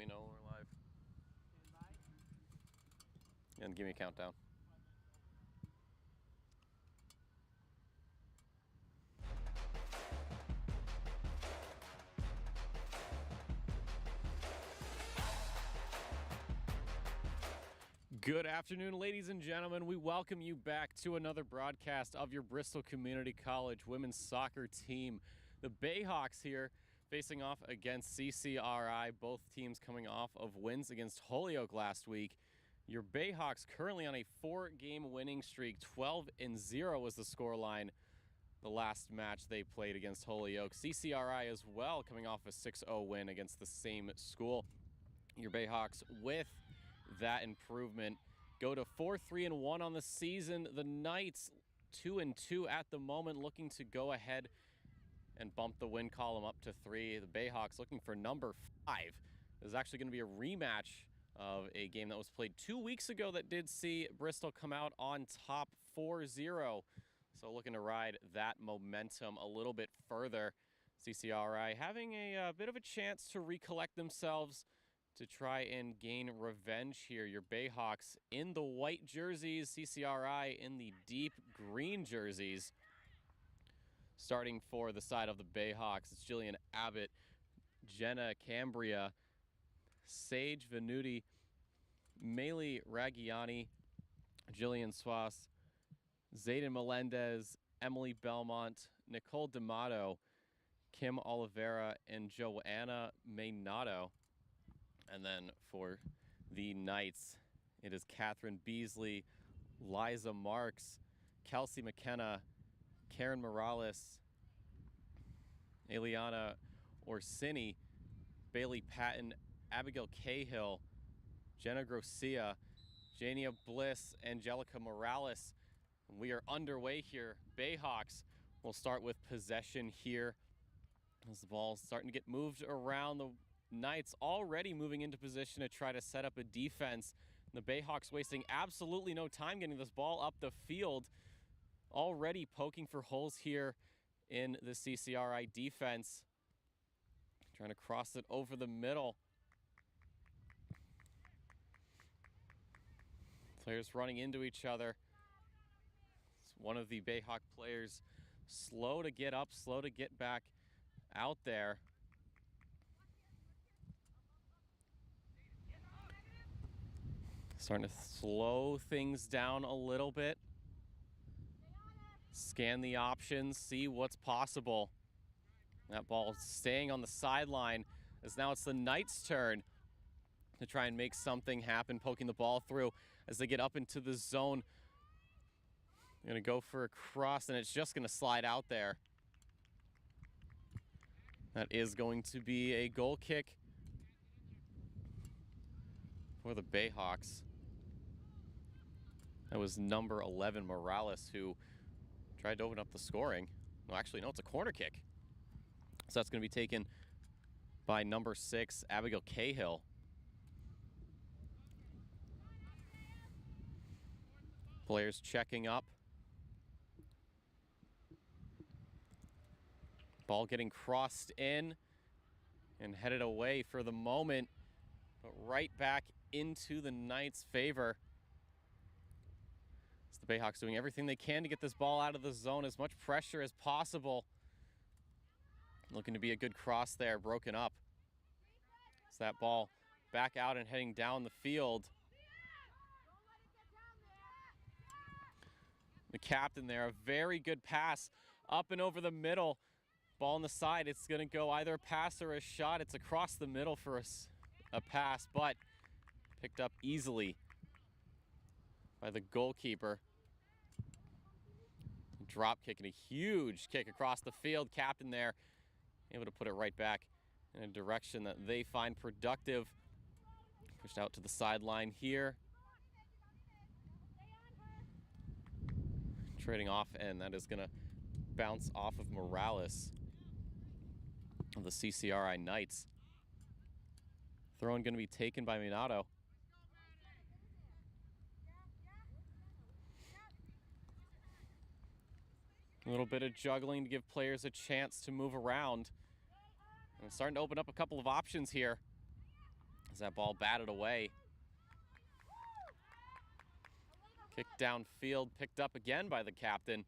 me know when we're live. And give me a countdown. Good afternoon, ladies and gentlemen. We welcome you back to another broadcast of your Bristol Community College women's soccer team. The Bayhawks here facing off against CCRI, both teams coming off of wins against Holyoke last week. Your Bayhawks currently on a 4-game winning streak. 12-0 was the scoreline the last match they played against Holyoke. CCRI as well coming off a 6-0 win against the same school. Your Bayhawks with that improvement go to 4-3-1 on the season. The Knights 2-2 at the moment, looking to go ahead and bump the win column up to 3. The Bayhawks looking for number 5. There's actually going to be a rematch of a game that was played 2 weeks ago that did see Bristol come out on top 4-0. So looking to ride that momentum a little bit further. CCRI having a bit of a chance to recollect themselves to try and gain revenge here. Your Bayhawks in the white jerseys, CCRI in the deep green jerseys. Starting for the side of the Bayhawks, it's Jillian Abbott, Jenna Cambria, Sage Venuti, Maylee Raggiani, Jillian Swass, Zayden Melendez, Emily Belmont, Nicole D'Amato, Kim Oliveira, and Joanna Maynato. And then for the Knights, it is Catherine Beasley, Liza Marks, Kelsey McKenna, Karen Morales, Eliana Orsini, Bailey Patton, Abigail Cahill, Jenna Grocia, Jania Bliss, Angelica Morales. And we are underway here. Bayhawks will start with possession here as the ball's starting to get moved around. The Knights already moving into position to try to set up a defense. The Bayhawks wasting absolutely no time getting this ball up the field. Already poking for holes here in the CCRI defense. Trying to cross it over the middle. Players running into each other. It's one of the Bayhawk players slow to get up, slow to get back out there. Starting to slow things down a little bit. Scan the options, see what's possible. That ball staying on the sideline as now it's the Knights' turn to try and make something happen, poking the ball through as they get up into the zone. They're going to go for a cross, and it's just going to slide out there. That is going to be a goal kick for the Bayhawks. That was number 11, Morales, who tried to open up the scoring. Well, actually, no, it's a corner kick. So that's going to be taken by number 6, Abigail Cahill. Players checking up. Ball getting crossed in and headed away for the moment, but right back into the Knights' favor. It's the Bayhawks doing everything they can to get this ball out of the zone, as much pressure as possible. Looking to be a good cross there, broken up. It's that ball back out and heading down the field. The captain there, a very good pass up and over the middle. Ball on the side, it's going to go either a pass or a shot. It's across the middle for a pass, but picked up easily by the goalkeeper. Drop kick and a huge kick across the field. Captain there, able to put it right back in a direction that they find productive. Pushed out to the sideline here. Trading off, and that is going to bounce off of Morales of the CCRI Knights. Throw-in going to be taken by Minato. A little bit of juggling to give players a chance to move around. And it's starting to open up a couple of options here. As that ball batted away. Kicked downfield, picked up again by the captain.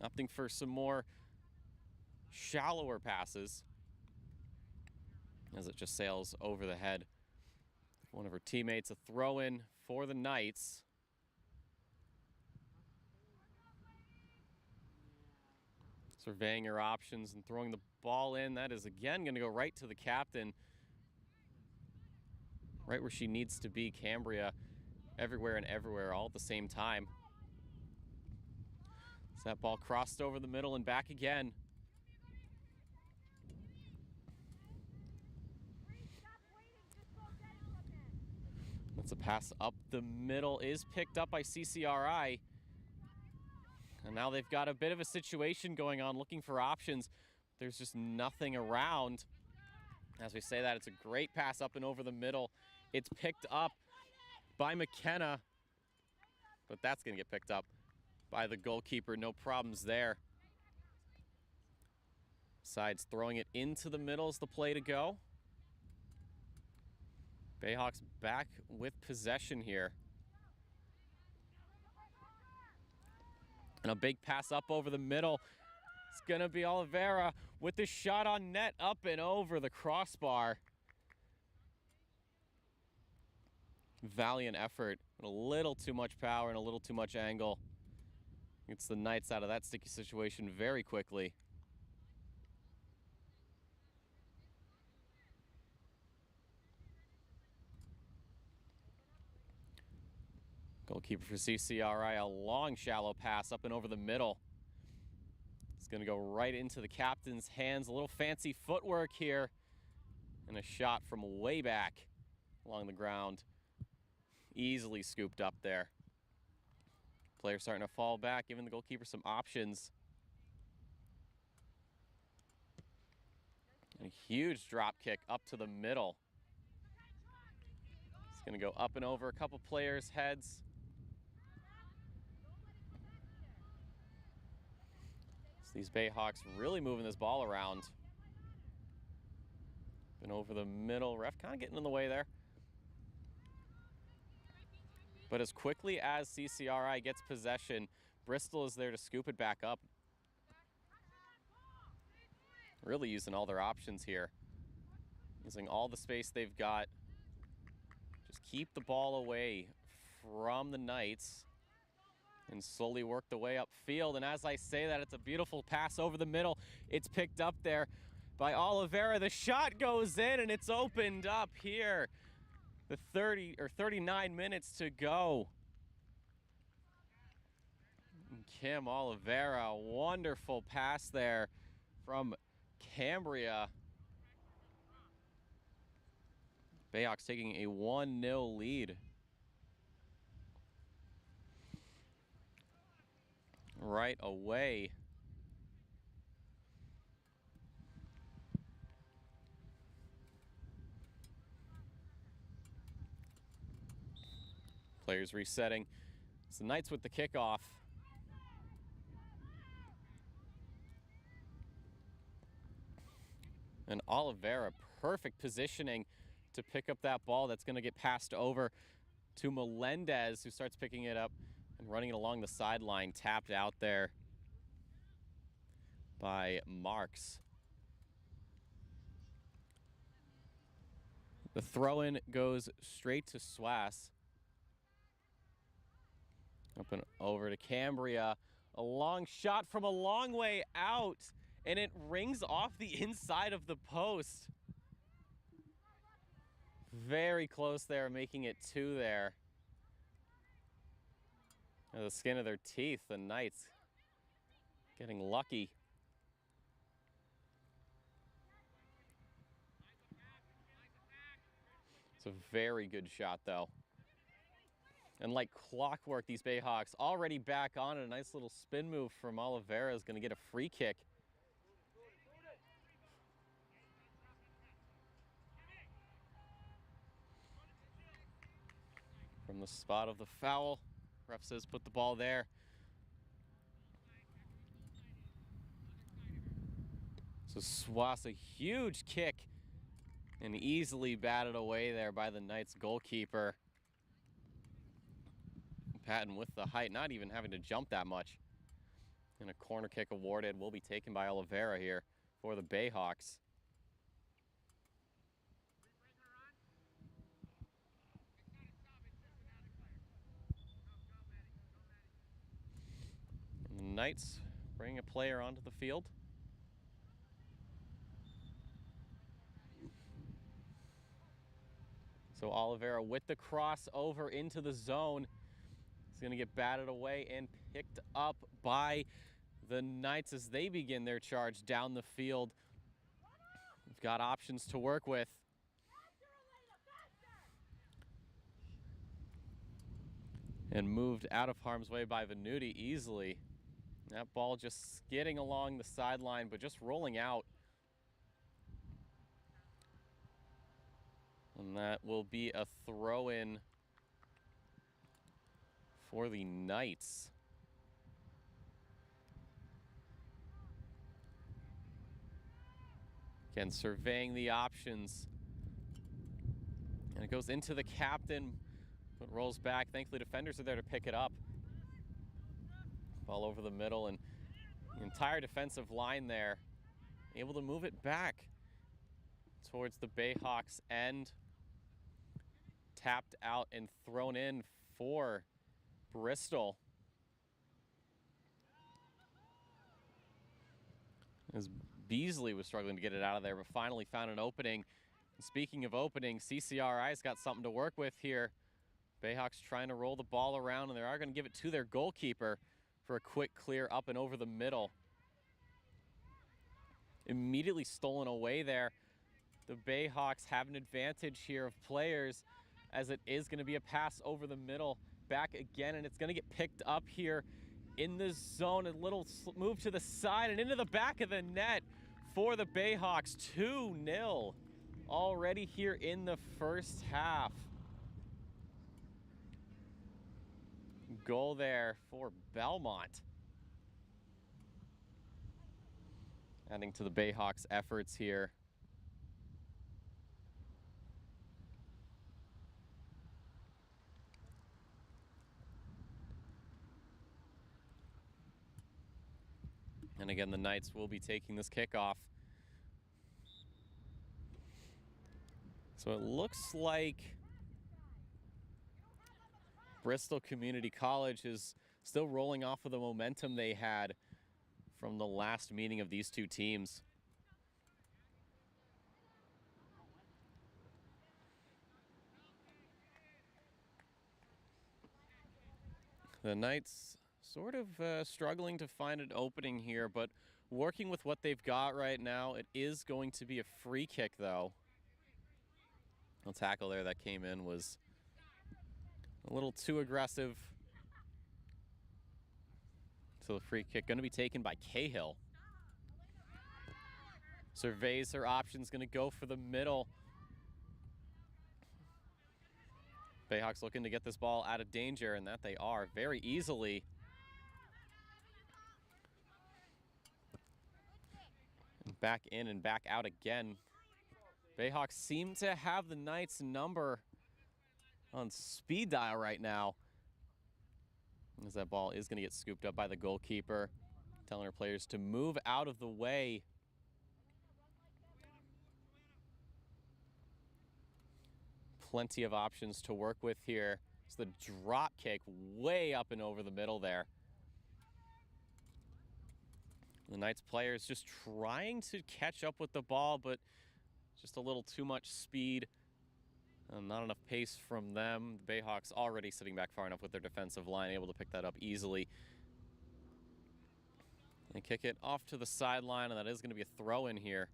Opting for some more shallower passes as it just sails over the head. One of her teammates, a throw-in for the Knights. Surveying her options and throwing the ball in. That is again going to go right to the captain. Right where she needs to be, Cambria. Everywhere and everywhere all at the same time. So that ball crossed over the middle and back again. That's a pass up the middle, is picked up by CCRI. And now they've got a bit of a situation going on, looking for options. There's just nothing around. As we say that, it's a great pass up and over the middle. It's picked up by McKenna, but that's going to get picked up by the goalkeeper. No problems there. Sides throwing it into the middle is the play to go. Bayhawks back with possession here. And a big pass up over the middle. It's going to be Oliveira with the shot on net, up and over the crossbar. Valiant effort. A little too much power and a little too much angle. Gets the Knights out of that sticky situation very quickly. Goalkeeper for CCRI, a long shallow pass up and over the middle. It's going to go right into the captain's hands. A little fancy footwork here. And a shot from way back along the ground. Easily scooped up there. Player starting to fall back, giving the goalkeeper some options. And a huge drop kick up to the middle. It's going to go up and over a couple players' heads. These Bayhawks really moving this ball around. Been over the middle. Ref kind of getting in the way there. But as quickly as CCRI gets possession, Bristol is there to scoop it back up. Really using all their options here. Using all the space they've got. Just keep the ball away from the Knights. And slowly work the way upfield. And as I say that, it's a beautiful pass over the middle. It's picked up there by Oliveira. The shot goes in and it's opened up here. The 39 minutes to go. And Kim Oliveira, wonderful pass there from Cambria. Bayhawks taking a 1-0 lead. Right away. Players resetting. It's the Knights with the kickoff. And Oliveira, perfect positioning to pick up that ball. That's going to get passed over to Melendez, who starts picking it up and running it along the sideline. Tapped out there by Marks. The throw-in goes straight to Swass. Up and over to Cambria. A long shot from a long way out, and it rings off the inside of the post. Very close there, making it 2 there. The skin of their teeth, the Knights getting lucky. It's a very good shot, though. And like clockwork, these Bayhawks already back on it. A nice little spin move from Oliveira is going to get a free kick. From the spot of the foul. Ref says put the ball there. So Swass, a huge kick And easily batted away there by the Knights goalkeeper. Patton with the height, not even having to jump that much. And a corner kick awarded will be taken by Oliveira here for the Bayhawks. And the Knights bring a player onto the field. So Oliveira with the cross over into the zone. He's going to get batted away and picked up by the Knights as they begin their charge down the field. We've got options to work with. And moved out of harm's way by Venuti easily. That ball just skidding along the sideline, but just rolling out. And that will be a throw-in for the Knights. Again, surveying the options. And it goes into the captain, but rolls back. Thankfully, defenders are there to pick it up. Ball over the middle, and the entire defensive line there able to move it back towards the Bayhawks end. Tapped out and thrown in for Bristol. As Beasley was struggling to get it out of there, but finally found an opening. And speaking of opening, CCRI's got something to work with here. Bayhawks trying to roll the ball around, and they are going to give it to their goalkeeper for a quick clear up and over the middle. Immediately stolen away there. The Bayhawks have an advantage here of players, as it is going to be a pass over the middle, back again, and it's going to get picked up here in the zone. A little move to the side and into the back of the net for the Bayhawks. 2-0 already here in the first half. Goal there for Belmont. Adding to the Bayhawks' efforts here. And again, the Knights will be taking this kickoff. So it looks like Bristol Community College is still rolling off of the momentum they had from the last meeting of these two teams. The Knights sort of struggling to find an opening here, but working with what they've got right now. It is going to be a free kick, though. The tackle there that came in was a little too aggressive. So the free kick going to be taken by Cahill. Surveys her options, going to go for the middle. Bayhawks looking to get this ball out of danger, and that they are very easily. And back in and back out again. Bayhawks seem to have the Knights number on speed dial right now, as that ball is going to get scooped up by the goalkeeper, telling her players to move out of the way. Plenty of options to work with here. It's the drop kick way up and over the middle there. The Knights players just trying to catch up with the ball, but just a little too much speed. Not enough pace from them. The Bayhawks already sitting back far enough with their defensive line, able to pick that up easily. And kick it off to the sideline, and that is going to be a throw in here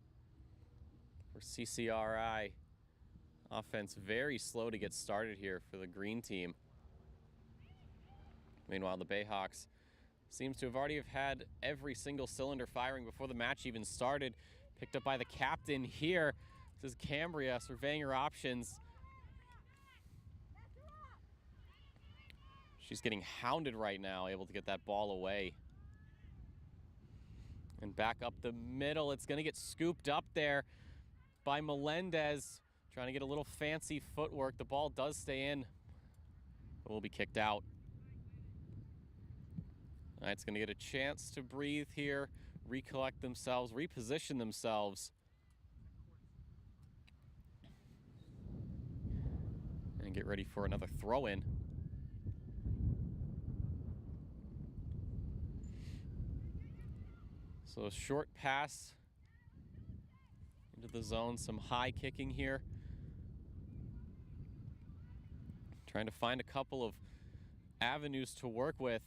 for CCRI. Offense very slow to get started here for the green team. Meanwhile, the Bayhawks seems to have already had every single cylinder firing before the match even started. Picked up by the captain here. This is Cambria surveying her options. She's getting hounded right now, able to get that ball away. And back up the middle. It's going to get scooped up there. by Melendez, trying to get a little fancy footwork. The ball does stay in. It will be kicked out. Knight's going to get a chance to breathe here, recollect themselves, reposition themselves. And get ready for another throw-in. So a short pass into the zone, some high kicking here. Trying to find a couple of avenues to work with.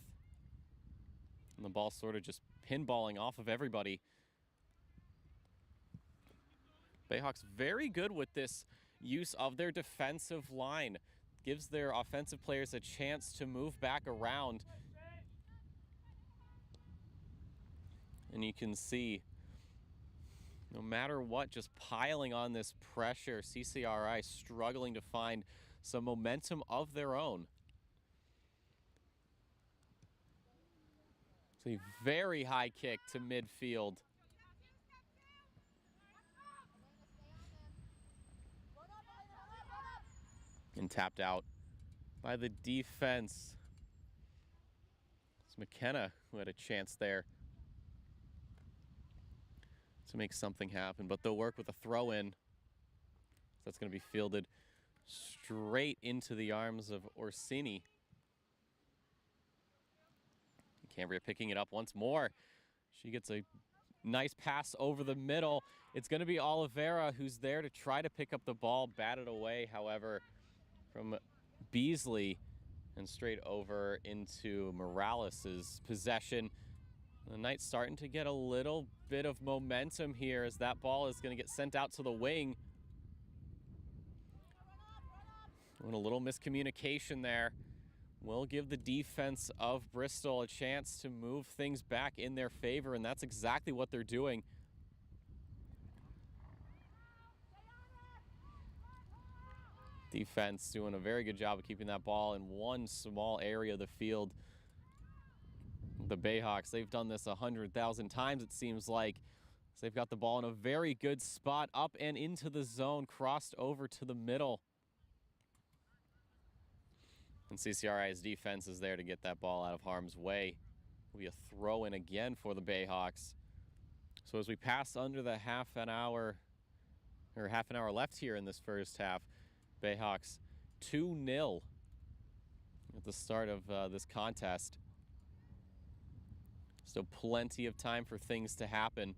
And the ball sort of just pinballing off of everybody. Bayhawks very good with this use of their defensive line. Gives their offensive players a chance to move back around. And you can see, no matter what, just piling on this pressure, CCRI struggling to find some momentum of their own. It's a very high kick to midfield. And tapped out by the defense. It's McKenna who had a chance there to make something happen, but they'll work with a throw-in. That's going to be fielded straight into the arms of Orsini. Cambria picking it up once more. She gets a nice pass over the middle. It's going to be Oliveira who's there to try to pick up the ball, batted away, however, from Beasley and straight over into Morales' possession. The Knights starting to get a little bit of momentum here as that ball is going to get sent out to the wing. And a little miscommunication there will give the defense of Bristol a chance to move things back in their favor, and that's exactly what they're doing. Defense doing a very good job of keeping that ball in one small area of the field. The Bayhawks, they've done this 100,000 times, it seems like. So they've got the ball in a very good spot, up and into the zone, crossed over to the middle. And CCRI's defense is there to get that ball out of harm's way. It'll be a throw-in again for the Bayhawks. So as we pass under the half an hour left here in this first half, Bayhawks 2-0 at the start of this contest. Still plenty of time for things to happen.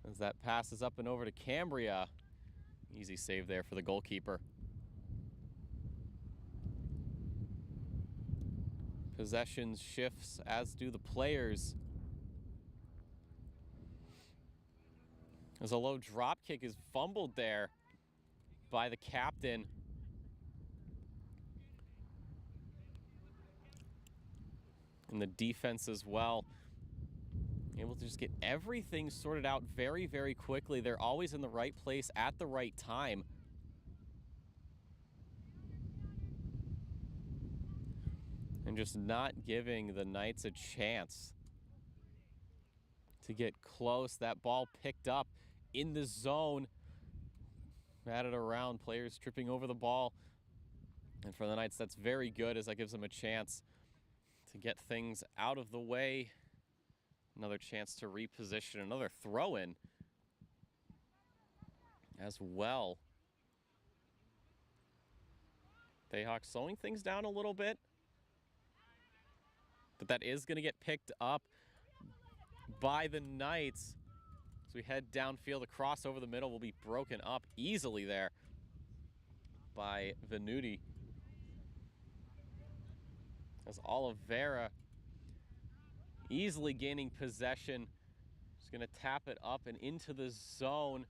As that passes up and over to Cambria. Easy save there for the goalkeeper. Possession shifts, as do the players. As a low drop kick is fumbled there by the captain. And the defense as well. Able to just get everything sorted out very, very quickly. They're always in the right place at the right time. And just not giving the Knights a chance to get close. That ball picked up in the zone. Batted around, players tripping over the ball. And for the Knights, that's very good, as that gives them a chance to get things out of the way. Another chance to reposition, another throw-in as well. Bayhawks slowing things down a little bit. But that is going to get picked up by the Knights. As we head downfield, the cross over the middle will be broken up easily there by Venuti. As Oliveira easily gaining possession. Just going to tap it up and into the zone.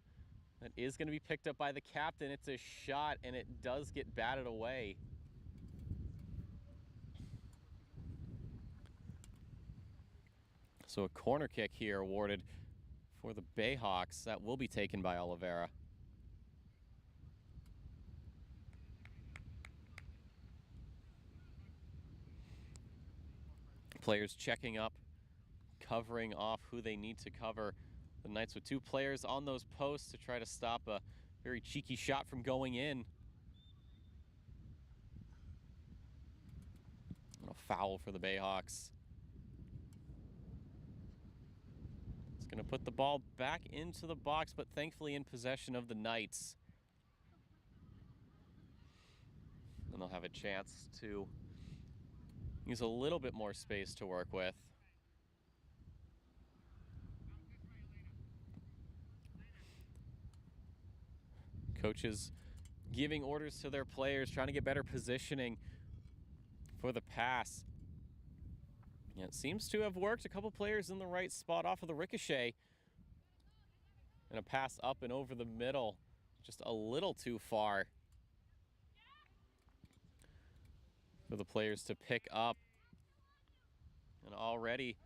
That is going to be picked up by the captain. It's a shot, and it does get batted away. So a corner kick here awarded for the Bayhawks. That will be taken by Oliveira. Players checking up, covering off who they need to cover The Knights with 2 players on those posts to try to stop a very cheeky shot from going in. And a foul for the Bayhawks. It's going to put the ball back into the box, but thankfully in possession of the Knights. And they'll have a chance to use a little bit more space to work with. Coaches giving orders to their players, trying to get better positioning for the pass. Yeah, it seems to have worked. A couple players in the right spot off of the ricochet. And a pass up and over the middle, just a little too far for the players to pick up. And already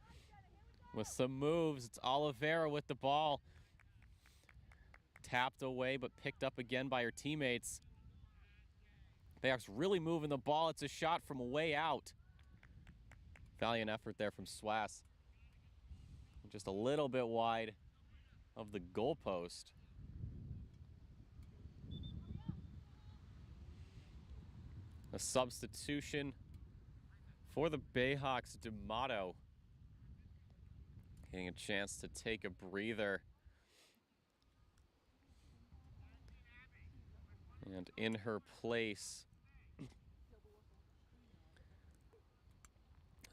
with some moves, it's Oliveira with the ball. Tapped away, but picked up again by her teammates. Bayhawks really moving the ball. It's a shot from way out. Valiant effort there from Swass. Just a little bit wide of the goalpost. A substitution for the Bayhawks, D'Amato getting a chance to take a breather. And in her place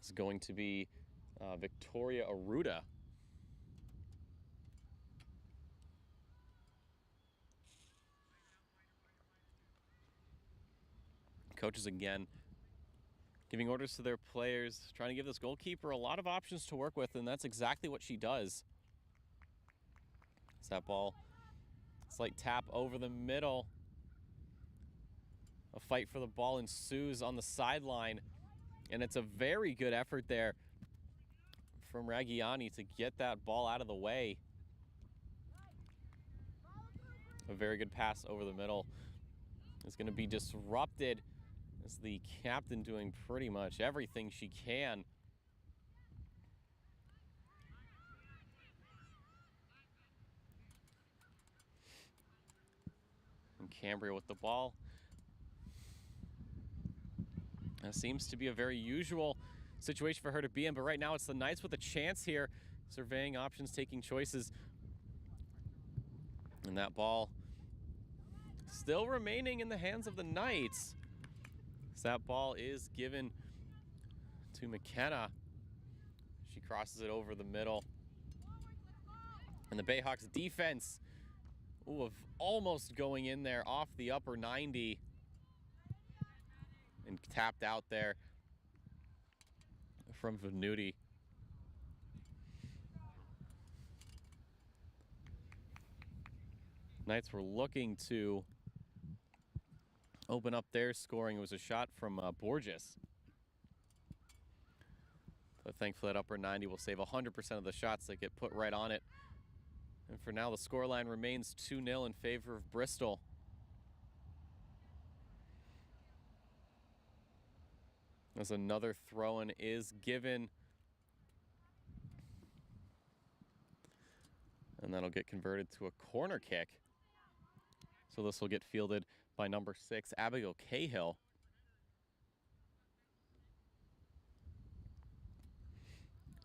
is going to be Victoria Aruda. Coaches again giving orders to their players, trying to give this goalkeeper a lot of options to work with, and that's exactly what she does. It's that ball, slight tap over the middle. A fight for the ball ensues on the sideline, and it's a very good effort there from Raggiani to get that ball out of the way. A very good pass over the middle is going to be disrupted as the captain doing pretty much everything she can. And Cambria with the ball. That seems to be a very usual situation for her to be in, but right now it's the Knights with a chance here. Surveying options, taking choices. And that ball still remaining in the hands of the Knights. So that ball is given to McKenna. She crosses it over the middle. And the Bayhawks defense, of almost going in there off the upper 90. And tapped out there from Venuti. Knights were looking to open up their scoring. It was a shot from Borges. But thankfully that upper 90 will save 100% of the shots that get put right on it. And for now, the scoreline remains 2-0 in favor of Bristol. As another throw-in is given. And that'll get converted to a corner kick. So this will get fielded by number 6, Abigail Cahill.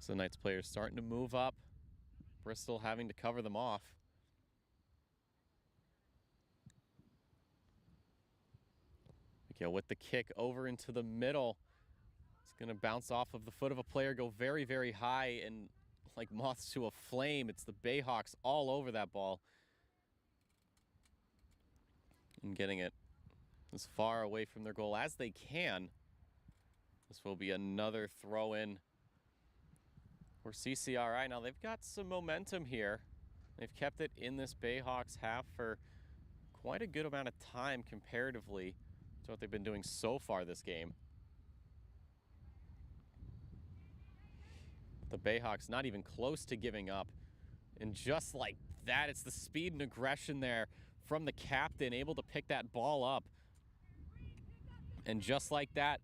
So the Knights players starting to move up. Bristol having to cover them off. Miguel with the kick over into the middle. It's going to bounce off of the foot of a player, go very, very high, and like moths to a flame, it's the Bayhawks all over that ball. And getting it as far away from their goal as they can. This will be another throw-in for CCRI. Now they've got some momentum here. They've kept it in this Bayhawks half for quite a good amount of time comparatively to what they've been doing so far this game. The Bayhawks not even close to giving up. And just like that, it's the speed and aggression there from the captain, able to pick that ball up. And just like that,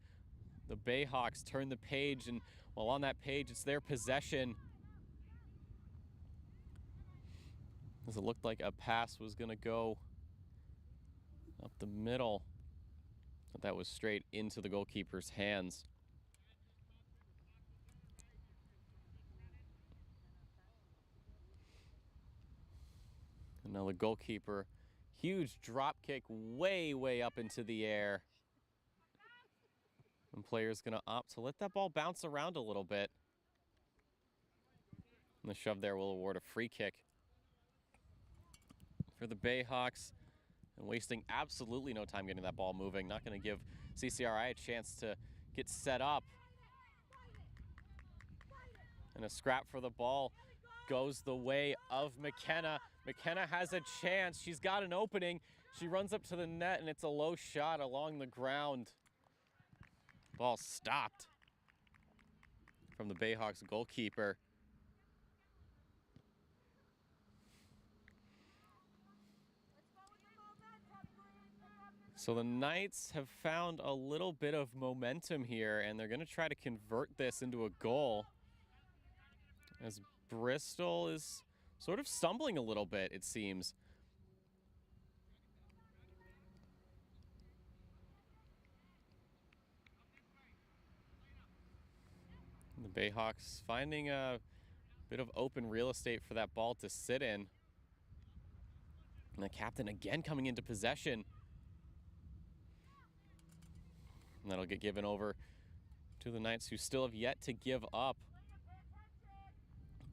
the Bayhawks turn the page, and while on that page, it's their possession. as it looked like a pass was going to go up the middle, but that was straight into the goalkeeper's hands. And now the goalkeeper, huge drop kick way, way up into the air. And player's going to opt to let that ball bounce around a little bit. And the shove there will award a free kick for the Bayhawks. And wasting absolutely no time getting that ball moving. Not going to give CCRI a chance to get set up. And a scrap for the ball goes the way of McKenna. McKenna has a chance. She's got an opening. She runs up to the net, and it's a low shot along the ground. Ball stopped from the Bayhawks goalkeeper. So the Knights have found a little bit of momentum here, and they're going to try to convert this into a goal, as Bristol is sort of stumbling a little bit, it seems. And the Bayhawks finding a bit of open real estate for that ball to sit in. And the captain again coming into possession. And that'll get given over to the Knights, who still have yet to give up.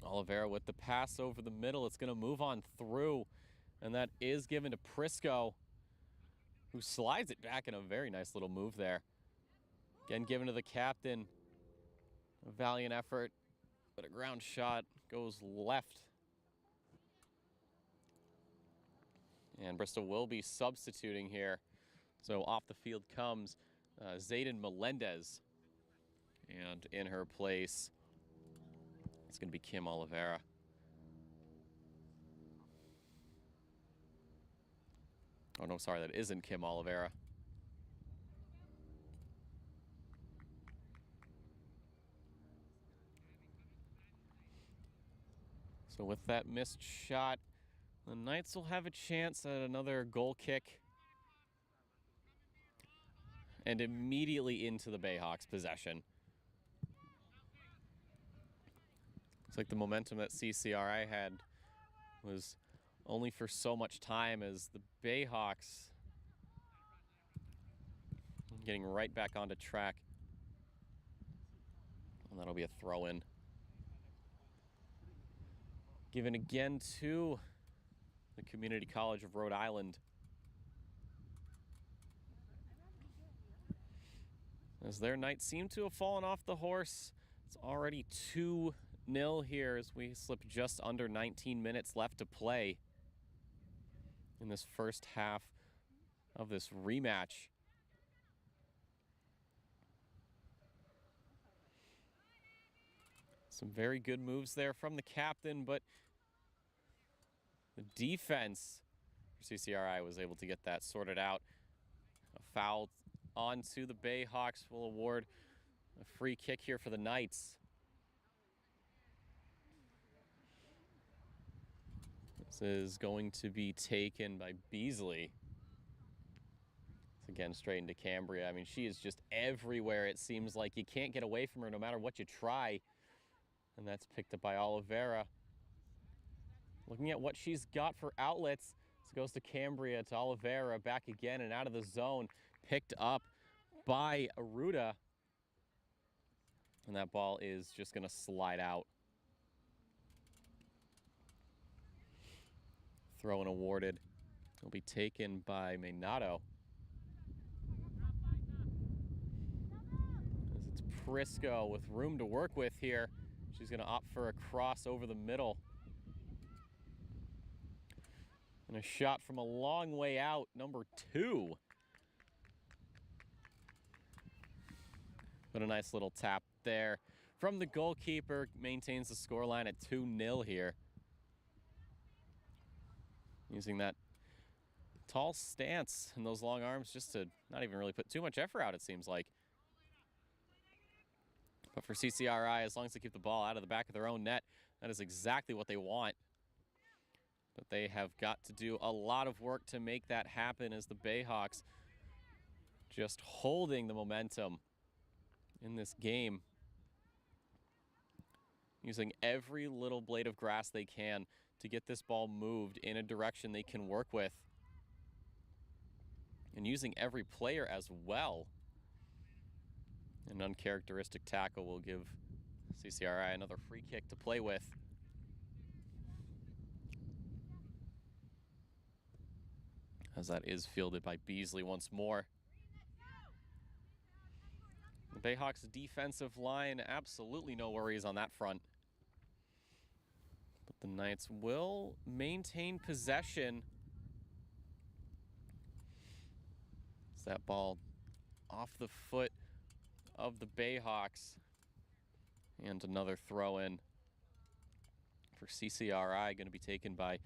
Oliveira with the pass over the middle. It's going to move on through, and that is given to Prisco, who slides it back in a very nice little move there. Again, given to the captain. A valiant effort, but a ground shot goes left. And Bristol will be substituting here. So off the field comes Zayden Melendez. And in her place, it's going to be Kim Oliveira. Oh, no, sorry, that isn't Kim Oliveira. So with that missed shot, the Knights will have a chance at another goal kick. And immediately into the Bayhawks' possession. Looks like the momentum that CCRI had was only for so much time, as the Bayhawks getting right back onto track. And that'll be a throw-in. Given again to the Community College of Rhode Island. As their Knights seem to have fallen off the horse. It's already 2-0 here as we slip just under 19 minutes left to play in this first half of this rematch. Some very good moves there from the captain, but the defense for CCRI was able to get that sorted out. A foul onto the Bayhawks will award a free kick here for the Knights. This is going to be taken by Beasley. It's again straight into Cambria. I mean, she is just everywhere. It seems like you can't get away from her no matter what you try. And that's picked up by Oliveira. Looking at what she's got for outlets. This goes to Cambria, to Oliveira, back again and out of the zone. Picked up by Aruda. And that ball is just going to slide out. Throw-in awarded. Will be taken by Maynato. As it's Prisco with room to work with here. She's going to opt for a cross over the middle. And a shot from a long way out, number 2. But a nice little tap there from the goalkeeper. Maintains the scoreline at 2-0 here. Using that tall stance and those long arms just to not even really put too much effort out, it seems like. But for CCRI, as long as they keep the ball out of the back of their own net, that is exactly what they want. But they have got to do a lot of work to make that happen as the Bayhawks just holding the momentum in this game, using every little blade of grass they can to get this ball moved in a direction they can work with, and using every player as well. An uncharacteristic tackle will give CCRI another free kick to play with. As that is fielded by Beasley once more. The Bayhawks defensive line, absolutely no worries on that front. But the Knights will maintain possession. It's that ball off the foot of the Bayhawks. And another throw in for CCRI, going to be taken by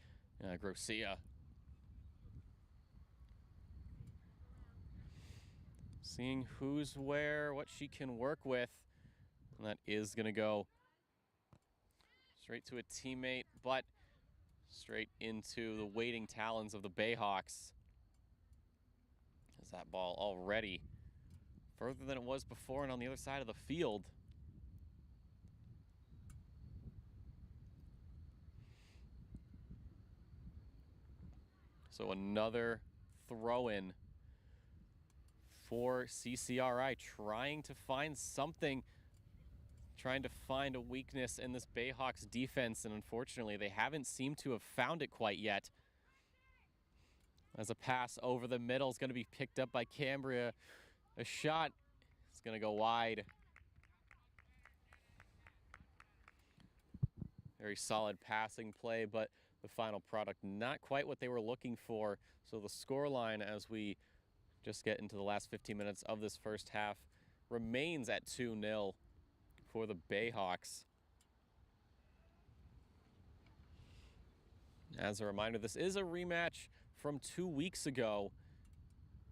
Grocia. Seeing who's where, what she can work with. And that is going to go straight to a teammate, but straight into the waiting talons of the Bayhawks. As that ball already further than it was before and on the other side of the field. So another throw-in for CCRI, trying to find something, trying to find a weakness in this Bayhawks defense, and unfortunately they haven't seemed to have found it quite yet. As a pass over the middle is going to be picked up by Cambria. A shot is going to go wide. Very solid passing play, but the final product not quite what they were looking for. So the scoreline, as we just get into the last 15 minutes of this first half, remains at 2-0 for the Bayhawks. As a reminder, this is a rematch from 2 weeks ago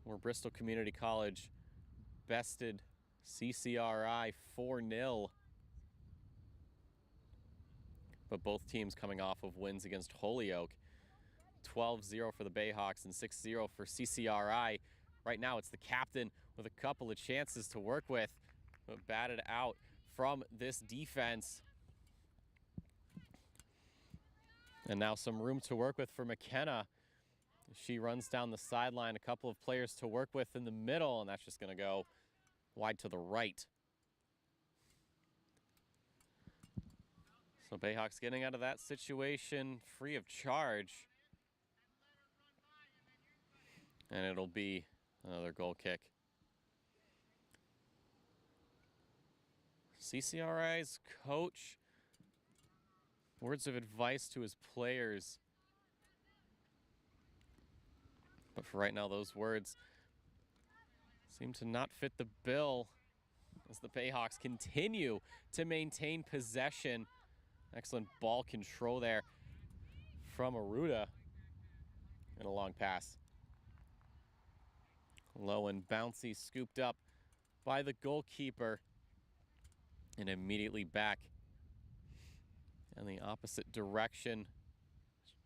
where Bristol Community College bested CCRI 4-0. But both teams coming off of wins against Holyoke. 12-0 for the Bayhawks and 6-0 for CCRI. Right now it's the captain with a couple of chances to work with, but batted out from this defense. And now some room to work with for McKenna. She runs down the sideline, a couple of players to work with in the middle, and that's just going to go wide to the right. So Bayhawks getting out of that situation free of charge. And it'll be another goal kick. CCRI's coach, words of advice to his players. But for right now, those words seem to not fit the bill as the Bayhawks continue to maintain possession. Excellent ball control there from Aruda. And a long pass. Low and bouncy, scooped up by the goalkeeper. And immediately back in the opposite direction.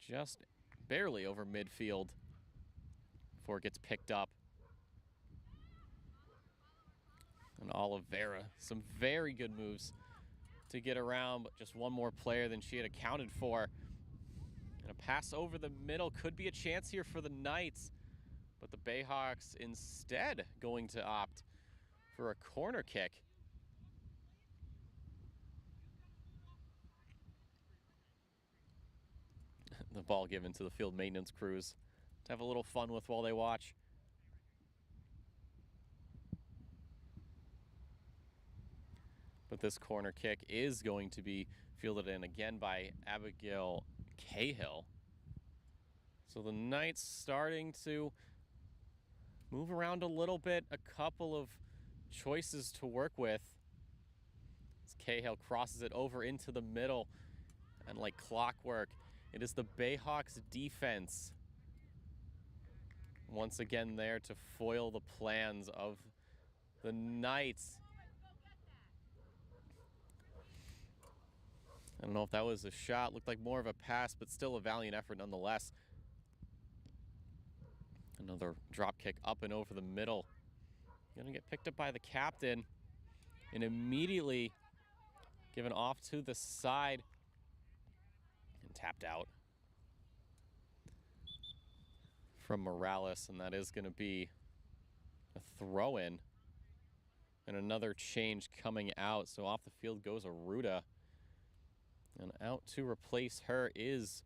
Just barely over midfield before it gets picked up. And Oliveira, some very good moves to get around, but just one more player than she had accounted for. And a pass over the middle could be a chance here for the Knights, but the Bayhawks instead going to opt for a corner kick. The ball given to the field maintenance crews to have a little fun with while they watch. But this corner kick is going to be fielded in again by Abigail Cahill. So the Knights starting to move around a little bit, a couple of choices to work with. As Cahill crosses it over into the middle, and like clockwork, it is the Bayhawks defense once again there to foil the plans of the Knights. I don't know if that was a shot. Looked like more of a pass, but still a valiant effort nonetheless. Another drop kick up and over the middle. Gonna get picked up by the captain and immediately given off to the side and tapped out from Morales, and that is gonna be a throw-in. And another change coming out. So off the field goes Aruda. And out to replace her is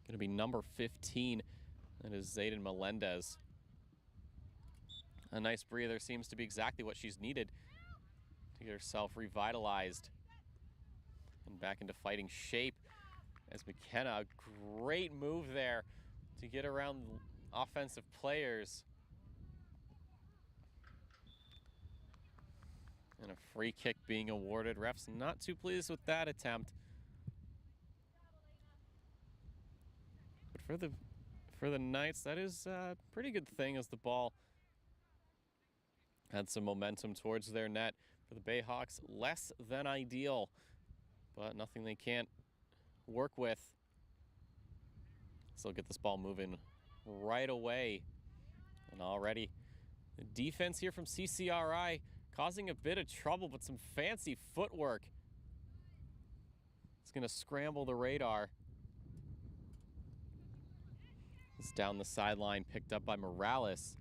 going to be number 15. That is Zayden Melendez. A nice breather, seems to be exactly what she's needed to get herself revitalized and back into fighting shape. As McKenna, a great move there to get around offensive players. And a free kick being awarded. Refs not too pleased with that attempt. But for the Knights, that is a pretty good thing, as the ball had some momentum towards their net. For the Bayhawks, less than ideal, but nothing they can't work with. Still get this ball moving right away. And already the defense here from CCRI causing a bit of trouble, but some fancy footwork. It's gonna scramble the radar. It's down the sideline, picked up by Morales.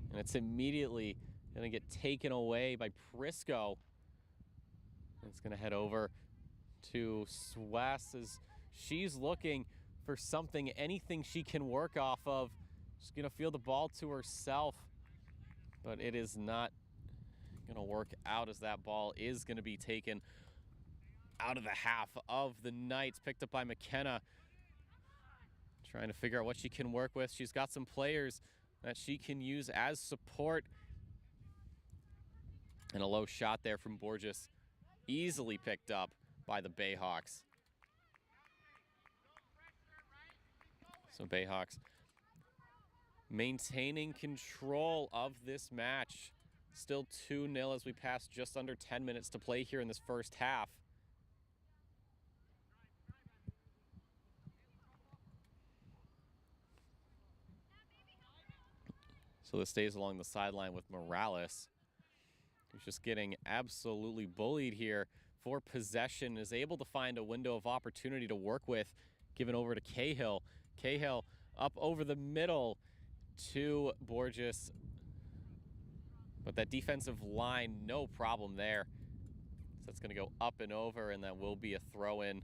And it's immediately gonna get taken away by Prisco. It's gonna head over to Swass as she's looking for something, anything she can work off of. She's gonna field the ball to herself, but it is not gonna work out, as that ball is gonna be taken out of the half of the Knights, picked up by McKenna. Trying to figure out what she can work with. She's got some players that she can use as support. And a low shot there from Borges, easily picked up by the Bayhawks. So Bayhawks maintaining control of this match. Still 2-0 as we pass just under 10 minutes to play here in this first half. So this stays along the sideline with Morales, who's just getting absolutely bullied here for possession, is able to find a window of opportunity to work with, given over to Cahill. Cahill up over the middle to Borges. But that defensive line, no problem there. So that's gonna go up and over, and that will be a throw-in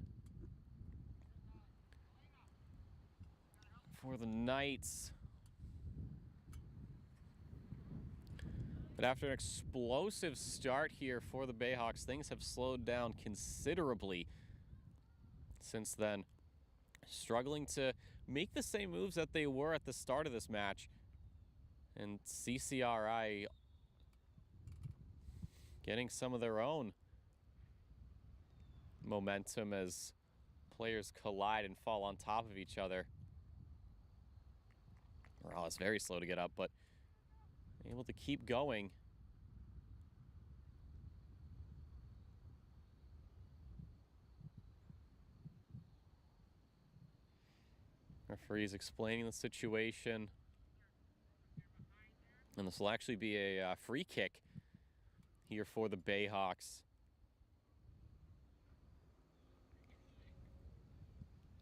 for the Knights. But after an explosive start here for the Bayhawks, things have slowed down considerably since then. Struggling to make the same moves that they were at the start of this match. And CCRI getting some of their own momentum as players collide and fall on top of each other. Morales very slow to get up, but able to keep going. Referee's explaining the situation. And this will actually be a free kick here for the Bayhawks.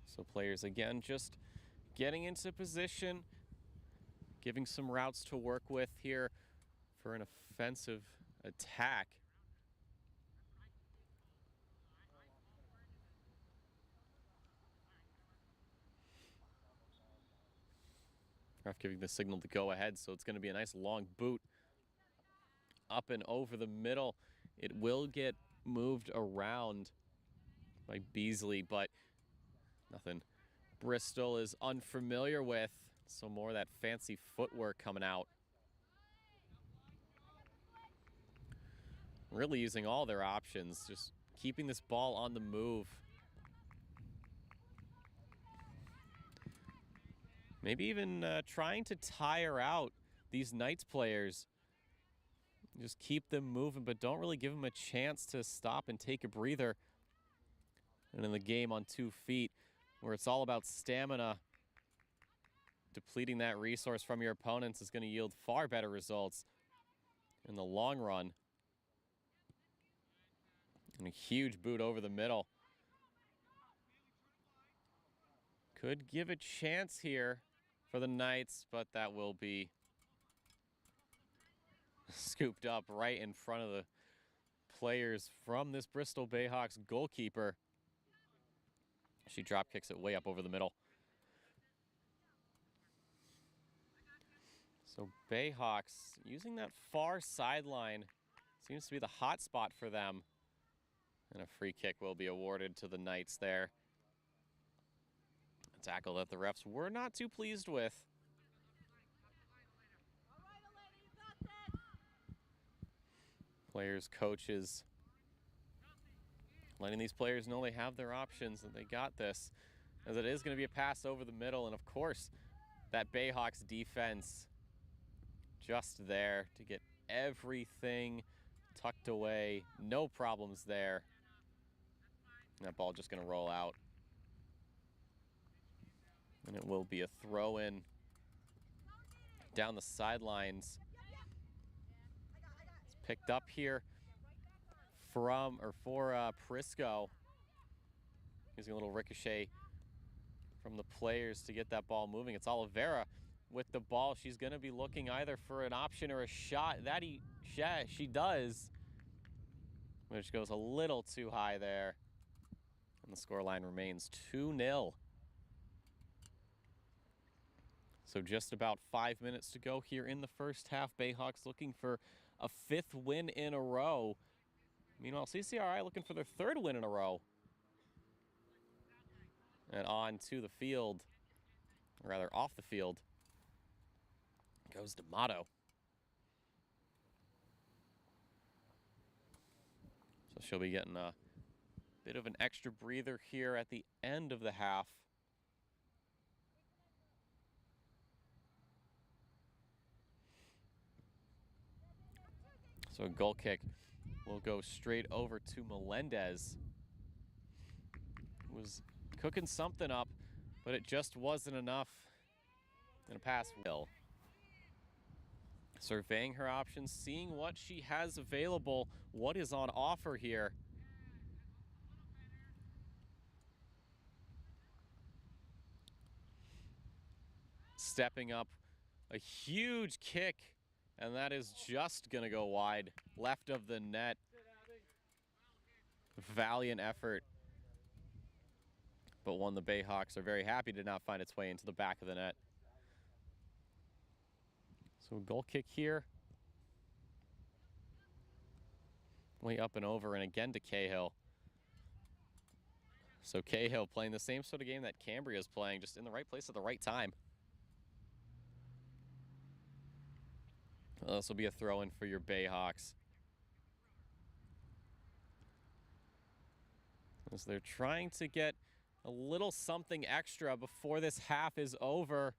So players again just getting into position, giving some routes to work with here for an offensive attack. Ref giving the signal to go ahead, so it's going to be a nice long boot up and over the middle. It will get moved around by Beasley, but nothing Bristol is unfamiliar with. So more of that fancy footwork coming out. Really using all their options, just keeping this ball on the move. Maybe even trying to tire out these Knights players. Just keep them moving, but don't really give them a chance to stop and take a breather. And in the game on 2 feet, where it's all about stamina, depleting that resource from your opponents is going to yield far better results in the long run. And a huge boot over the middle. Could give a chance here for the Knights, but that will be scooped up right in front of the players from this Bristol Bayhawks goalkeeper. She drop kicks it way up over the middle. So Bayhawks using that far sideline seems to be the hot spot for them. And a free kick will be awarded to the Knights there. A tackle that the refs were not too pleased with. Players, coaches, letting these players know they have their options and they got this, as it is going to be a pass over the middle. And of course, that Bayhawks defense just there to get everything tucked away. No problems there. And that ball just going to roll out. And it will be a throw in down the sidelines. It's picked up here for Prisco. Using a little ricochet from the players to get that ball moving. It's Oliveira with the ball. She's going to be looking either for an option or a shot. She does, which goes a little too high there. And the scoreline remains 2-0. So just about 5 minutes to go here in the first half. Bayhawks looking for a 5th win in a row. Meanwhile, CCRI looking for their 3rd win in a row. And on to the field, or rather off the field, goes D'Amato. So she'll be getting a bit of an extra breather here at the end of the half. So a goal kick will go straight over to Melendez. Was cooking something up, but it just wasn't enough. And a pass will. Surveying her options, seeing what she has available, what is on offer here. Stepping up, a huge kick, and that is just gonna go wide, left of the net. Valiant effort, but one the Bayhawks are very happy did not find its way into the back of the net. So a goal kick here. Way up and over, and again to Cahill. So Cahill playing the same sort of game that Cambria is playing, just in the right place at the right time. Well, this will be a throw-in for your Bayhawks. As they're trying to get a little something extra before this half is over.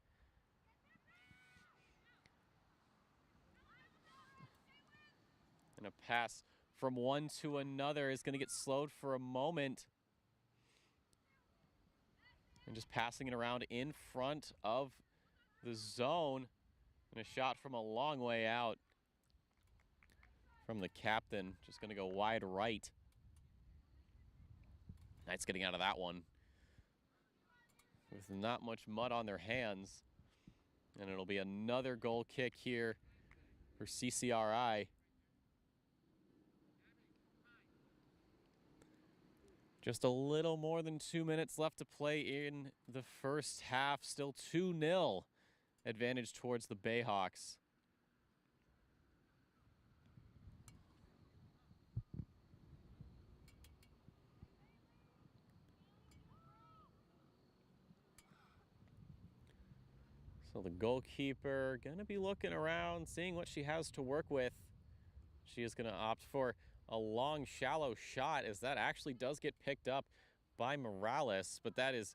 And a pass from one to another is going to get slowed for a moment. And just passing it around in front of the zone. And a shot from a long way out from the captain. Just going to go wide right. Knights getting out of that one with not much mud on their hands. And it'll be another goal kick here for CCRI. Just a little more than 2 minutes left to play in the first half. Still 2-0 advantage towards the Bayhawks. So the goalkeeper gonna be looking around, seeing what she has to work with. She is gonna opt for a long, shallow shot, as that actually does get picked up by Morales, but that is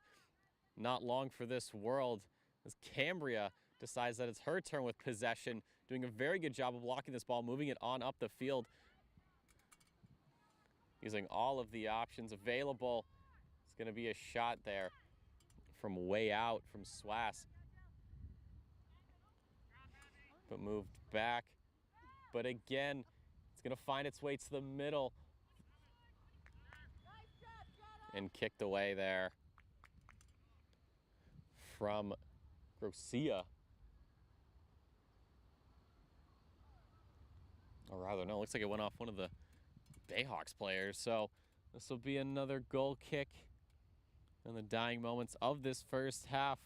not long for this world, as Cambria decides that it's her turn with possession, doing a very good job of blocking this ball, moving it on up the field, using all of the options available. It's going to be a shot there from way out from Swass. But moved back. But again, it's going to find its way to the middle. And kicked away there from Grocia. Or rather, no, it looks like it went off one of the Bayhawks players. So this will be another goal kick in the dying moments of this first half.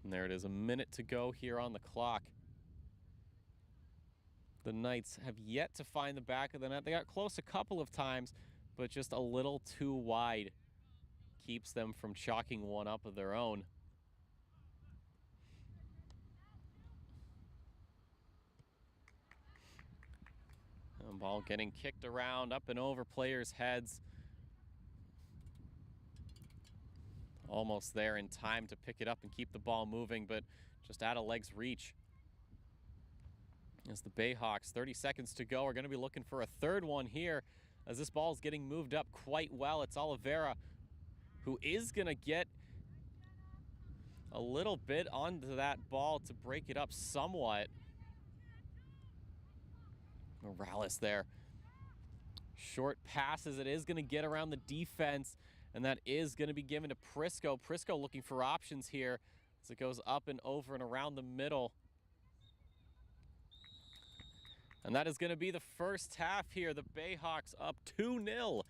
And there it is, a minute to go here on the clock. The Knights have yet to find the back of the net. They got close a couple of times, but just a little too wide. Keeps them from chalking one up of their own. And ball getting kicked around, up and over players' heads. Almost there in time to pick it up and keep the ball moving, but just out of leg's reach. As the Bayhawks, 30 seconds to go, are going to be looking for a third one here as this ball is getting moved up quite well. It's Oliveira who is going to get a little bit onto that ball to break it up somewhat. Morales there. Short passes. It is going to get around the defense, and that is going to be given to Prisco. Prisco looking for options here as it goes up and over and around the middle. And that is going to be the first half here. The Bayhawks up 2-0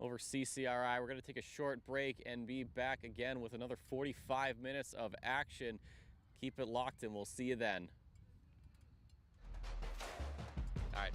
over CCRI. We're going to take a short break and be back again with another 45 minutes of action. Keep it locked and we'll see you then. All right.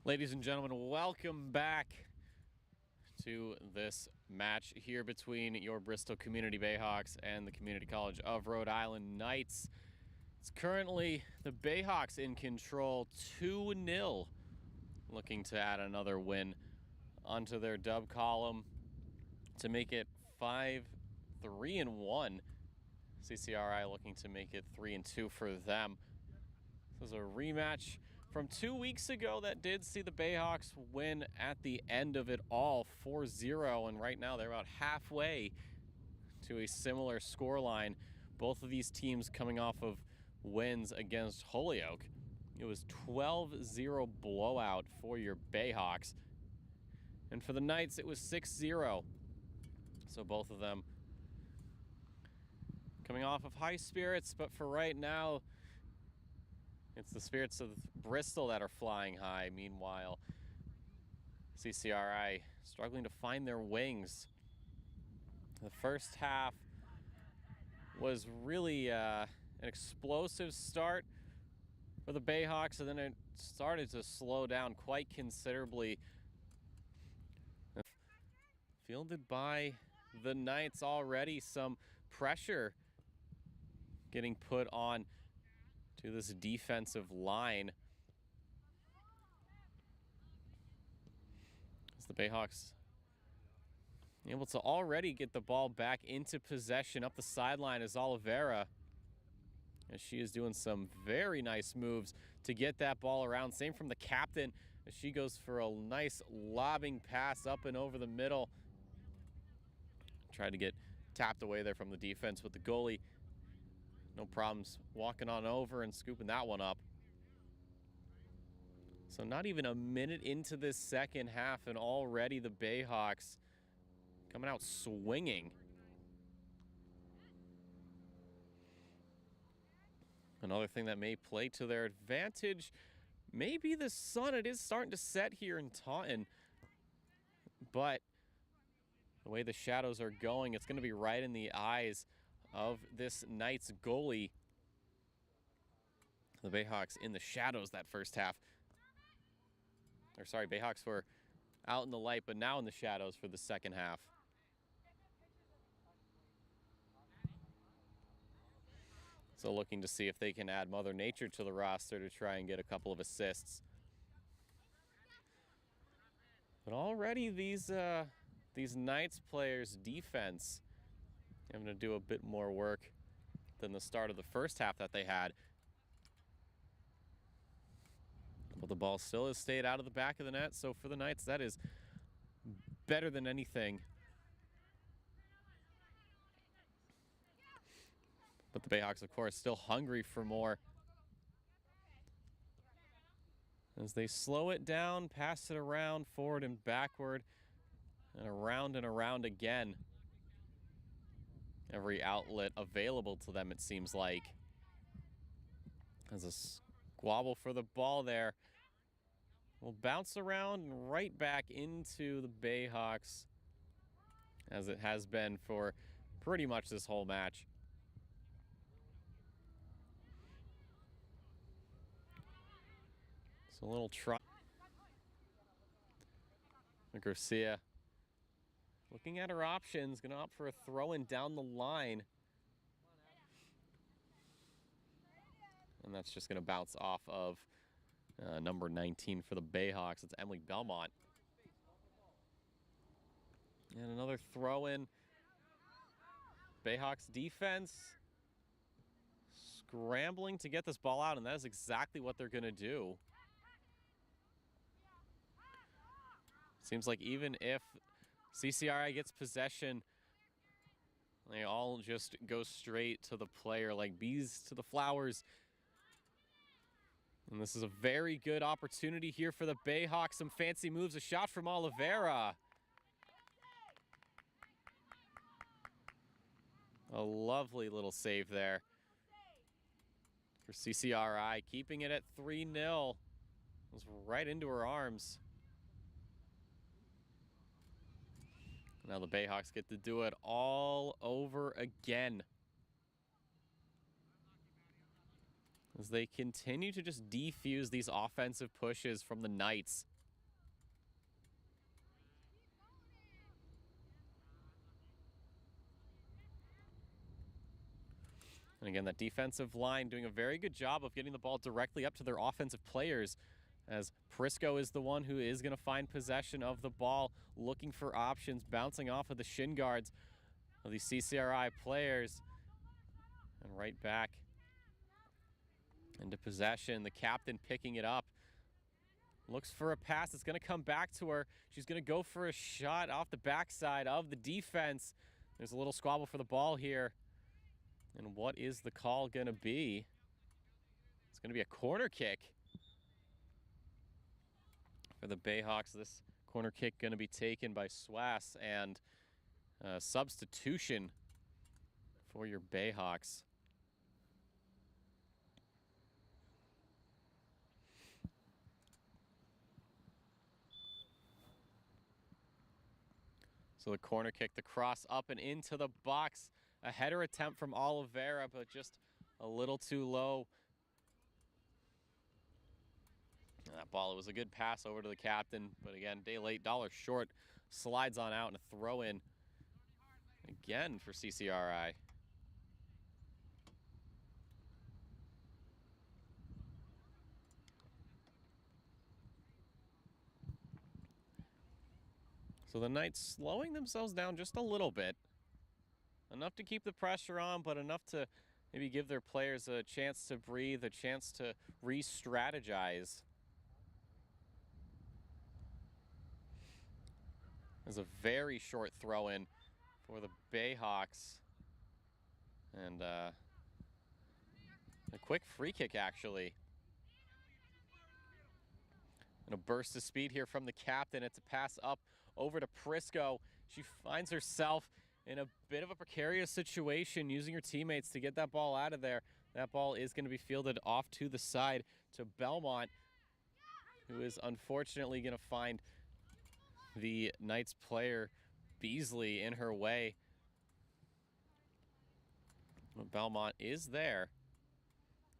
Ladies and gentlemen, welcome back to this match here between your Bristol Community Bayhawks and the Community College of Rhode Island Knights. It's currently the Bayhawks in control, 2-0, looking to add another win onto their dub column to make it 5-3-1. CCRI looking to make it 3-2 for them. This is a rematch from 2 weeks ago that did see the Bayhawks win at the end of it all, 4-0, and right now they're about halfway to a similar scoreline. Both of these teams coming off of wins against Holyoke. It was 12-0 blowout for your Bayhawks. And for the Knights, it was 6-0. So both of them coming off of high spirits, but for right now, it's the spirits of Bristol that are flying high. Meanwhile, CCRI struggling to find their wings. The first half was really an explosive start for the Bayhawks, and then it started to slow down quite considerably. Fielded by the Knights already, some pressure getting put on to this defensive line as the Bayhawks able to already get the ball back into possession. Up the sideline is Oliveira, as she is doing some very nice moves to get that ball around. Same from the captain, as she goes for a nice lobbing pass up and over the middle. Tried to get tapped away there from the defense with the goalie. No problems walking on over and scooping that one up. So not even a minute into this second half, and already the Bayhawks coming out swinging. Another thing that may play to their advantage may be the sun. It is starting to set here in Taunton, but the way the shadows are going, it's going to be right in the eyes of this Knights goalie. The Bayhawks in the shadows that first half. Or sorry, Bayhawks were out in the light, but now in the shadows for the second half. So looking to see if they can add Mother Nature to the roster to try and get a couple of assists. But already these Knights players' defense having to do a bit more work than the start of the first half that they had. But the ball still has stayed out of the back of the net, so for the Knights, that is better than anything. But the Bayhawks, of course, still hungry for more. As they slow it down, pass it around, forward and backward, and around again. Every outlet available to them, it seems like. As a squabble for the ball there. Will bounce around and right back into the Bayhawks, as it has been for pretty much this whole match. So a little try. Garcia looking at her options, gonna opt for a throw-in down the line. And that's just gonna bounce off of number 19 for the Bayhawks. It's Emily Belmont. And another throw-in. Bayhawks defense scrambling to get this ball out, and that is exactly what they're gonna do. Seems like even if CCRI gets possession, they all just go straight to the player like bees to the flowers. And this is a very good opportunity here for the Bayhawks. Some fancy moves, a shot from Oliveira. A lovely little save there for CCRI, keeping it at 3-0. It was right into her arms. Now the Bayhawks get to do it all over again, as they continue to just defuse these offensive pushes from the Knights. And again, that defensive line doing a very good job of getting the ball directly up to their offensive players, as Prisco is the one who is going to find possession of the ball, looking for options, bouncing off of the shin guards of these CCRI players. And right back into possession, the captain picking it up. Looks for a pass. It's going to come back to her. She's going to go for a shot off the backside of the defense. There's a little squabble for the ball here. And what is the call going to be? It's going to be a corner kick for the Bayhawks. This corner kick going to be taken by Swass, and substitution for your Bayhawks. So the corner kick, the cross up and into the box. A header attempt from Oliveira, but just a little too low. And that ball, it was a good pass over to the captain, but again, day late, dollar short, slides on out and a throw in again for CCRI. So the Knights slowing themselves down just a little bit. Enough to keep the pressure on, but enough to maybe give their players a chance to breathe, a chance to re-strategize. There's a very short throw in for the Bayhawks. And a quick free kick, actually. And a burst of speed here from the captain. It's a pass up over to Prisco. She finds herself in a bit of a precarious situation, using her teammates to get that ball out of there. That ball is going to be fielded off to the side to Belmont, who is unfortunately going to find the Knights player Beasley in her way. But Belmont is there,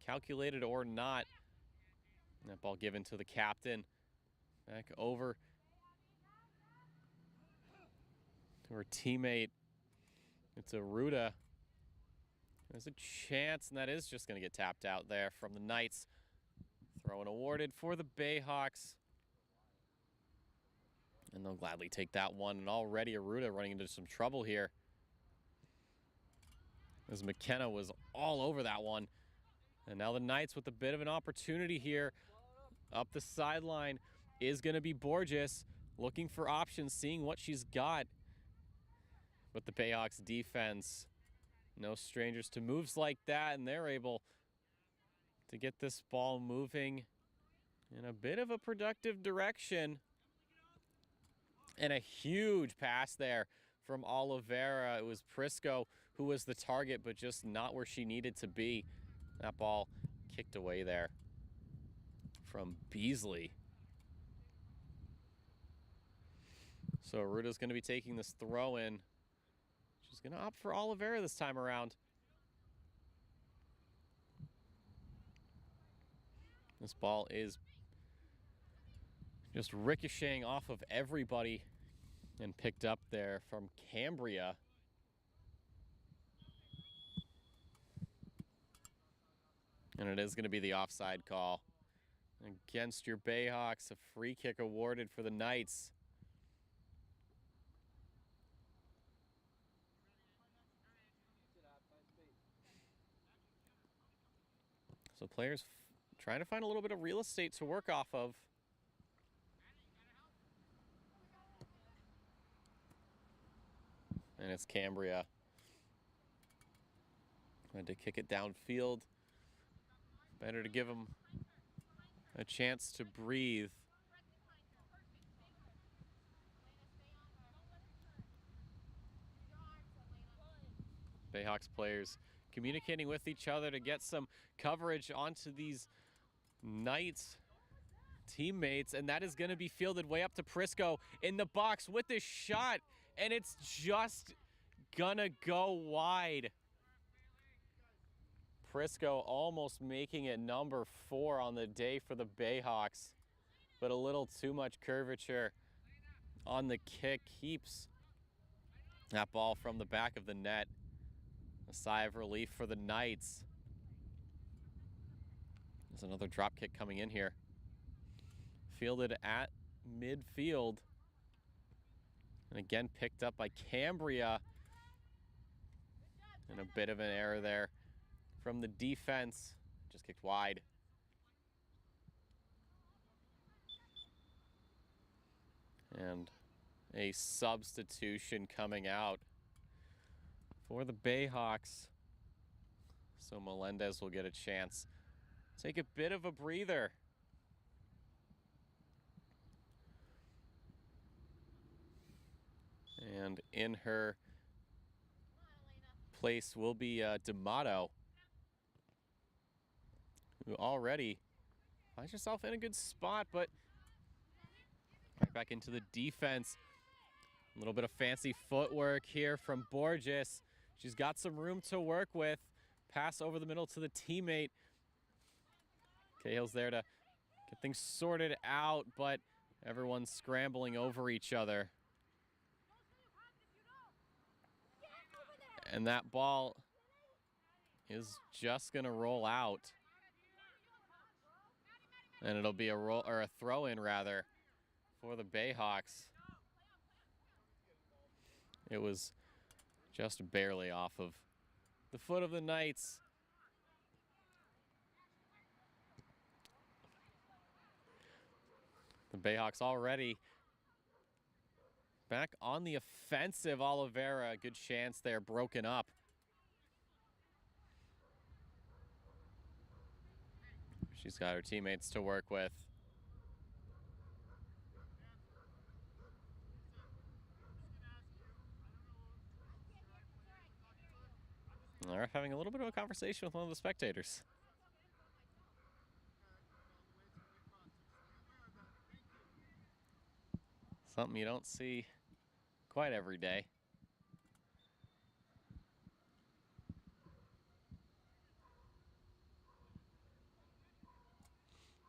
calculated or not. And that ball given to the captain. Back over to her teammate. It's Aruda. There's a chance, and that is just going to get tapped out there from the Knights. Throw-in awarded for the Bayhawks. And they'll gladly take that one. And already Aruda running into some trouble here, as McKenna was all over that one. And now the Knights with a bit of an opportunity here. Up the sideline is going to be Borges, looking for options, seeing what she's got. But the Bayhawks defense, no strangers to moves like that, and they're able to get this ball moving in a bit of a productive direction. And a huge pass there from Oliveira. It was Prisco who was the target, but just not where she needed to be. That ball kicked away there from Beasley. So Aruda's going to be taking this throw in. She's going to opt for Oliveira this time around. This ball is just ricocheting off of everybody and picked up there from Cambria. And it is going to be the offside call against your Bayhawks. A free kick awarded for the Knights. So players trying to find a little bit of real estate to work off of. And it's Cambria. Had to kick it downfield. Better to give them a chance to breathe. Bayhawks players communicating with each other to get some coverage onto these Knights teammates, and that is going to be fielded way up to Prisco in the box with this shot, and it's just gonna go wide. Prisco almost making it number 4 on the day for the Bayhawks, but a little too much curvature on the kick keeps that ball from the back of the net. A sigh of relief for the Knights. There's another drop kick coming in here. Fielded at midfield. And again picked up by Cambria. And a bit of an error there from the defense. Just kicked wide. And a substitution coming out for the Bayhawks. So Melendez will get a chance. Take a bit of a breather. And in her place will be D'Amato, who already finds herself in a good spot, but right back into the defense. A little bit of fancy footwork here from Borges. She's got some room to work with. Pass over the middle to the teammate. Cahill's there to get things sorted out, but everyone's scrambling over each other. And that ball is just gonna roll out. And it'll be a roll, or a throw-in rather, for the Bayhawks. It was just barely off of the foot of the Knights. The Bayhawks already back on the offensive. Oliveira, a good chance there, broken up. She's got her teammates to work with. They're having a little bit of a conversation with one of the spectators. Something you don't see quite every day.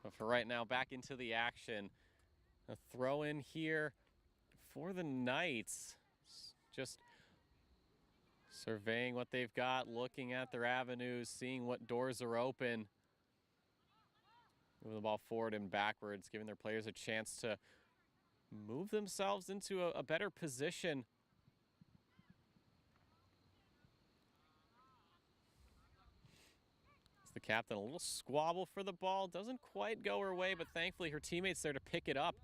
But for right now, back into the action. A throw in here for the Knights. Just surveying what they've got, looking at their avenues, seeing what doors are open. Moving the ball forward and backwards, giving their players a chance to move themselves into a better position. It's the captain, a little squabble for the ball. Doesn't quite go her way, but thankfully her teammate's there to pick it up.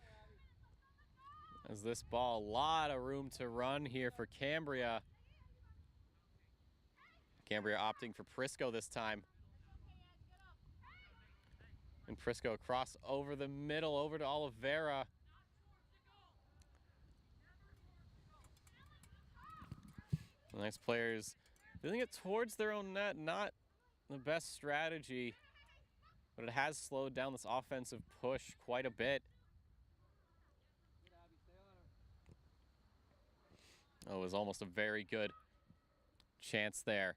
As this ball, a lot of room to run here for Cambria. Cambria opting for Prisco this time. And Prisco across over the middle, over to Oliveira. The nice players feeling it towards their own net, not the best strategy, but it has slowed down this offensive push quite a bit. Oh, it was almost a very good chance there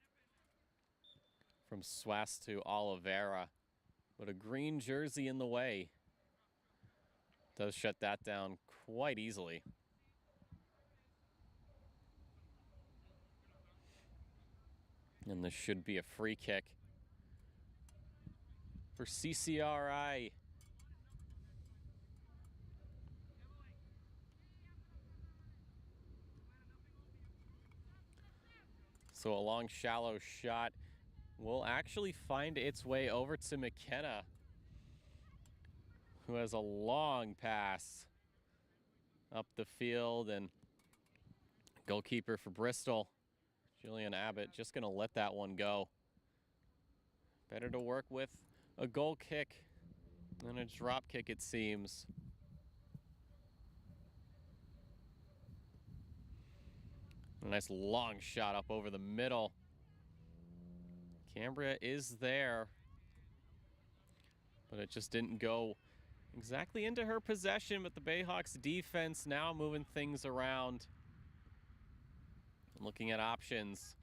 from Swass to Oliveira, but a green jersey in the way does shut that down quite easily. And this should be a free kick for CCRI. So a long, shallow shot will actually find its way over to McKenna, who has a long pass up the field, and goalkeeper for Bristol, Jillian Abbott, just gonna let that one go. Better to work with a goal kick than a drop kick, it seems. A nice long shot up over the middle. Cambria is there, but it just didn't go exactly into her possession, but the Bayhawks defense now moving things around. Looking at options.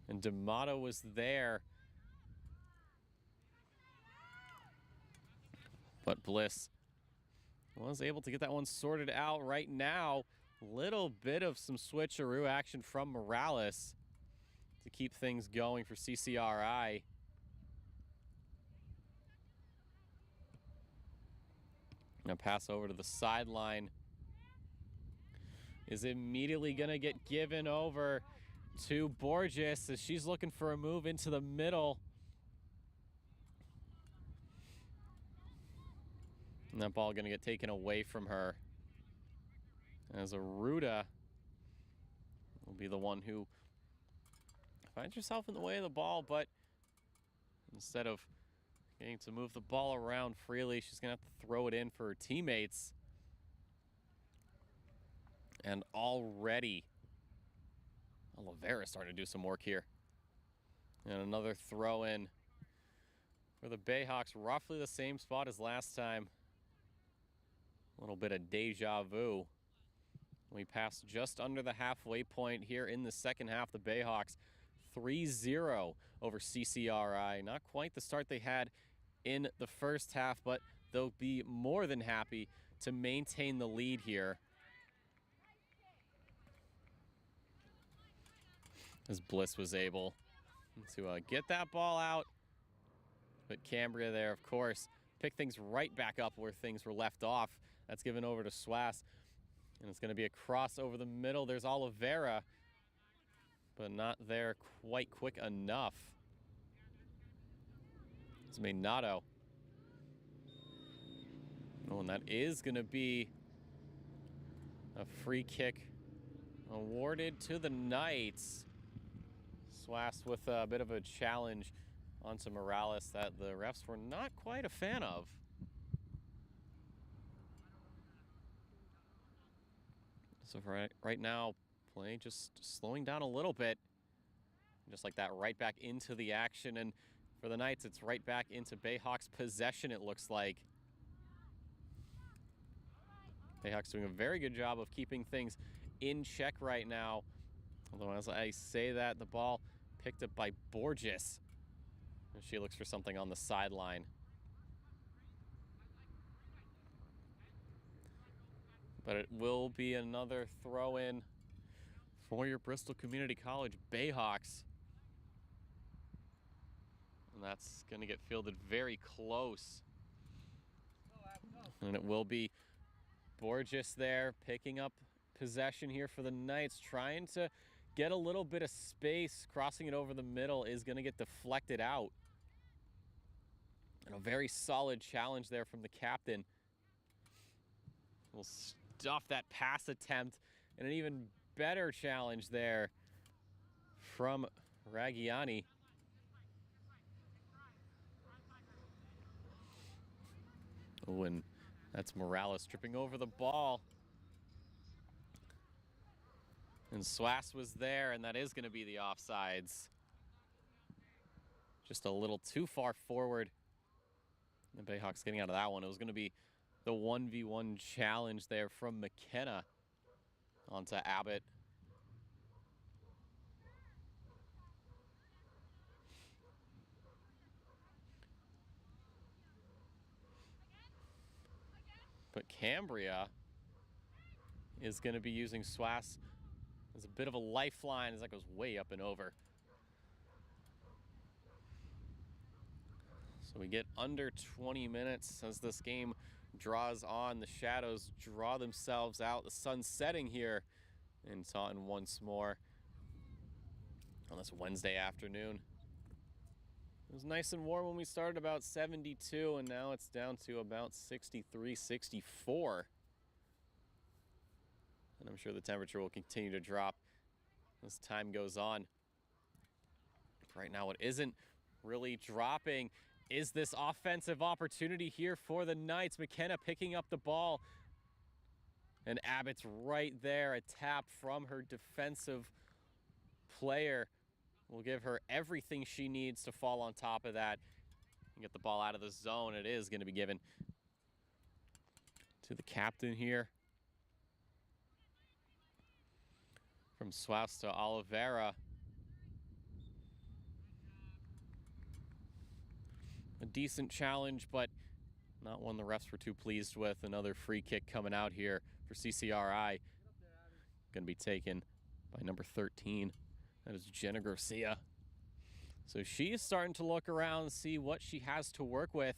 And D'Amato was there. But Bliss was able to get that one sorted out right now. Little bit of some switcheroo action from Morales to keep things going for CCRI. Now pass over to the sideline. Is immediately going to get given over to Borges as she's looking for a move into the middle. And that ball going to get taken away from her, as Aruda will be the one who finds herself in the way of the ball, but instead of getting to move the ball around freely, she's going to have to throw it in for her teammates. And already, Oliveira starting to do some work here. And another throw in for the Bayhawks, roughly the same spot as last time. A little bit of deja vu. We passed just under the halfway point here in the second half. The Bayhawks 3-0 over CCRI. Not quite the start they had in the first half, but they'll be more than happy to maintain the lead here. As Bliss was able to get that ball out. But Cambria there, of course, picked things right back up where things were left off. That's given over to Swass. And it's going to be a cross over the middle. There's Oliveira, but not there quite quick enough. It's Maynato. Oh, and that is going to be a free kick awarded to the Knights. Swass with a bit of a challenge onto Morales that the refs were not quite a fan of. So right now, play just slowing down a little bit. Just like that, right back into the action. And for the Knights, it's right back into Bayhawks possession, it looks like. Bayhawks doing a very good job of keeping things in check right now. Although as I say that, the ball picked up by Borges. And she looks for something on the sideline. But it will be another throw-in for your Bristol Community College Bayhawks. And that's going to get fielded very close. And it will be Borges there picking up possession here for the Knights, trying to get a little bit of space. Crossing it over the middle is going to get deflected out. And a very solid challenge there from the captain. We'll stuff that pass attempt, and an even better challenge there from Raggiani. Oh, and that's Morales tripping over the ball. And Swass was there, and that is going to be the offsides. Just a little too far forward. The Bayhawks getting out of that one. It was going to be the 1v1 challenge there from McKenna onto Abbott. But Cambria is going to be using Swass as a bit of a lifeline as that goes way up and over. So we get under 20 minutes as this game draws on. The shadows draw themselves out. The sun's setting here in Taunton once more on this Wednesday afternoon. It was nice and warm when we started, about 72, and now it's down to about 63, 64. And I'm sure the temperature will continue to drop as time goes on. Right now, what isn't really dropping is this offensive opportunity here for the Knights. McKenna picking up the ball, and Abbott's right there. A tap from her defensive player will give her everything she needs to fall on top of that and get the ball out of the zone. It is going to be given to the captain here. From Swass to Oliveira. A decent challenge, but not one the refs were too pleased with. Another free kick coming out here for CCRI. going to be taken by number 13. That is Jenna Garcia. So she is starting to look around and see what she has to work with.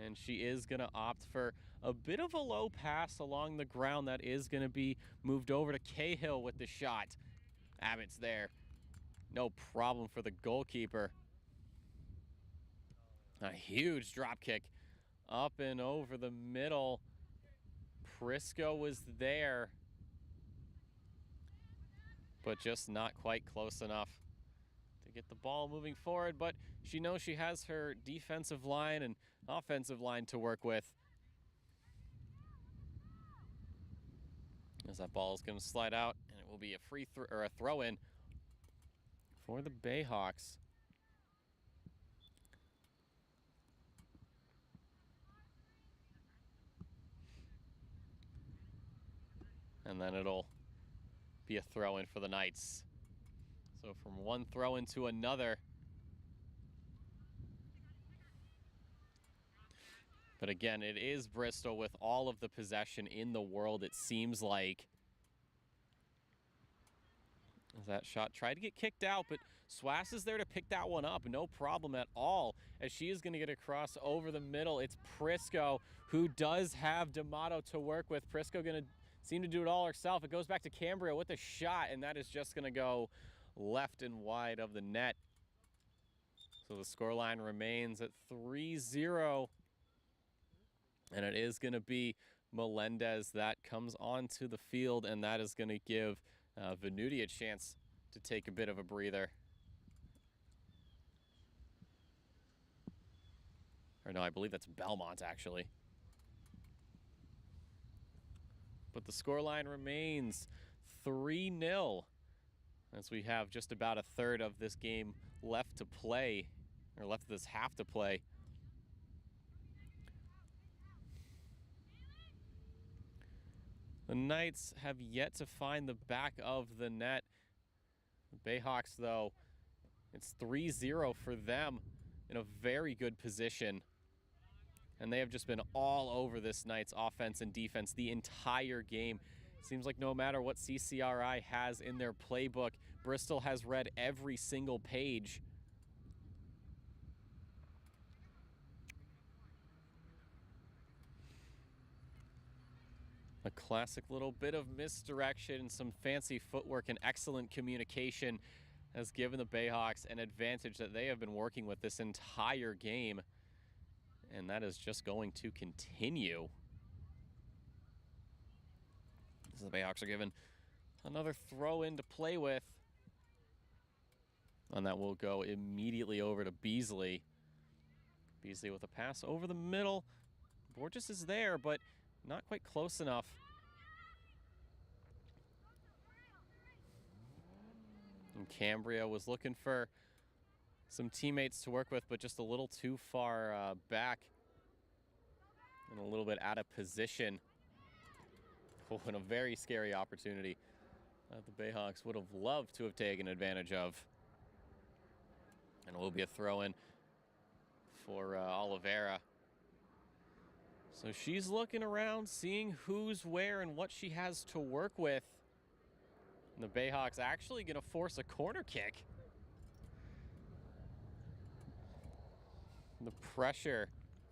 And she is going to opt for a bit of a low pass along the ground that is going to be moved over to Cahill with the shot. Abbott's there. No problem for the goalkeeper. A huge drop kick up and over the middle. Prisco was there, but just not quite close enough to get the ball moving forward. But she knows she has her defensive line and offensive line to work with. As that ball is going to slide out, and it will be a free or a throw-in for the Bayhawks. And then it'll be a throw-in for the Knights. So from one throw-in to another. But again, it is Bristol with all of the possession in the world, it seems like. As that shot tried to get kicked out, but Swass is there to pick that one up. No problem at all, as she is going to get across over the middle. It's Prisco, who does have D'Amato to work with. Prisco going to seem to do it all herself. It goes back to Cambria with a shot, and that is just going to go left and wide of the net. So the scoreline remains at 3-0. And it is going to be Melendez that comes onto the field, and that is going to give Venuti a chance to take a bit of a breather. Or no, I believe that's Belmont, actually. But the scoreline remains 3-0 as we have just about a third of this game left to play, or left of this half to play. The Knights have yet to find the back of the net. The Bayhawks, though, it's 3-0 for them in a very good position. And they have just been all over this Knights offense and defense the entire game. Seems like no matter what CCRI has in their playbook, Bristol has read every single page. A classic little bit of misdirection, some fancy footwork, and excellent communication has given the Bayhawks an advantage that they have been working with this entire game. And that is just going to continue. As the Bayhawks are given another throw in to play with. And that will go immediately over to Beasley. Beasley with a pass over the middle. Borges is there, but not quite close enough. And Cambria was looking for some teammates to work with, but just a little too far back and a little bit out of position. Oh, and a very scary opportunity that the Bayhawks would have loved to have taken advantage of. And it will be a throw-in for Oliveira. So she's looking around, seeing who's where and what she has to work with. And the Bayhawks actually going to force a corner kick. The pressure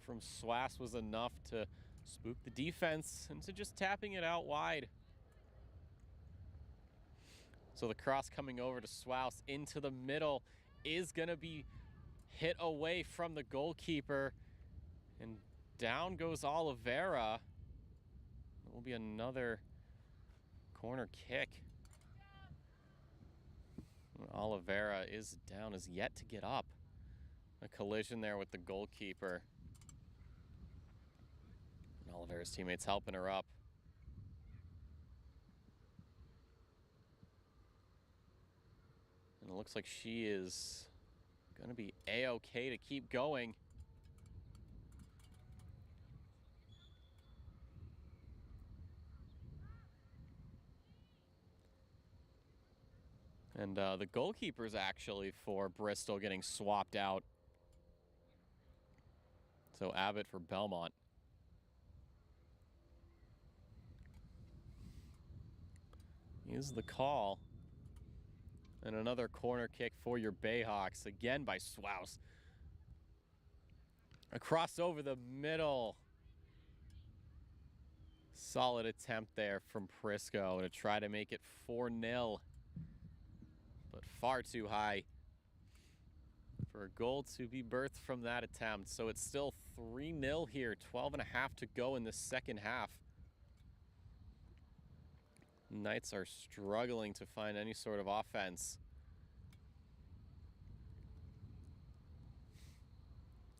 from Swass was enough to spook the defense into just tapping it out wide. So the cross coming over to Swass into the middle is going to be hit away from the goalkeeper. And down goes Oliveira. It will be another corner kick. Oliveira is down, is yet to get up. A collision there with the goalkeeper. And Oliveira's teammates helping her up. And it looks like she is going to be A-okay to keep going. And the goalkeeper's actually for Bristol getting swapped out. So Abbott for Belmont. is the call. And another corner kick for your Bayhawks, again by Swaus. Across over the middle. Solid attempt there from Prisco to try to make it 4-0. But far too high for a goal to be birthed from that attempt. So it's still 3-0 here, 12.5 to go in the second half. Knights are struggling to find any sort of offense.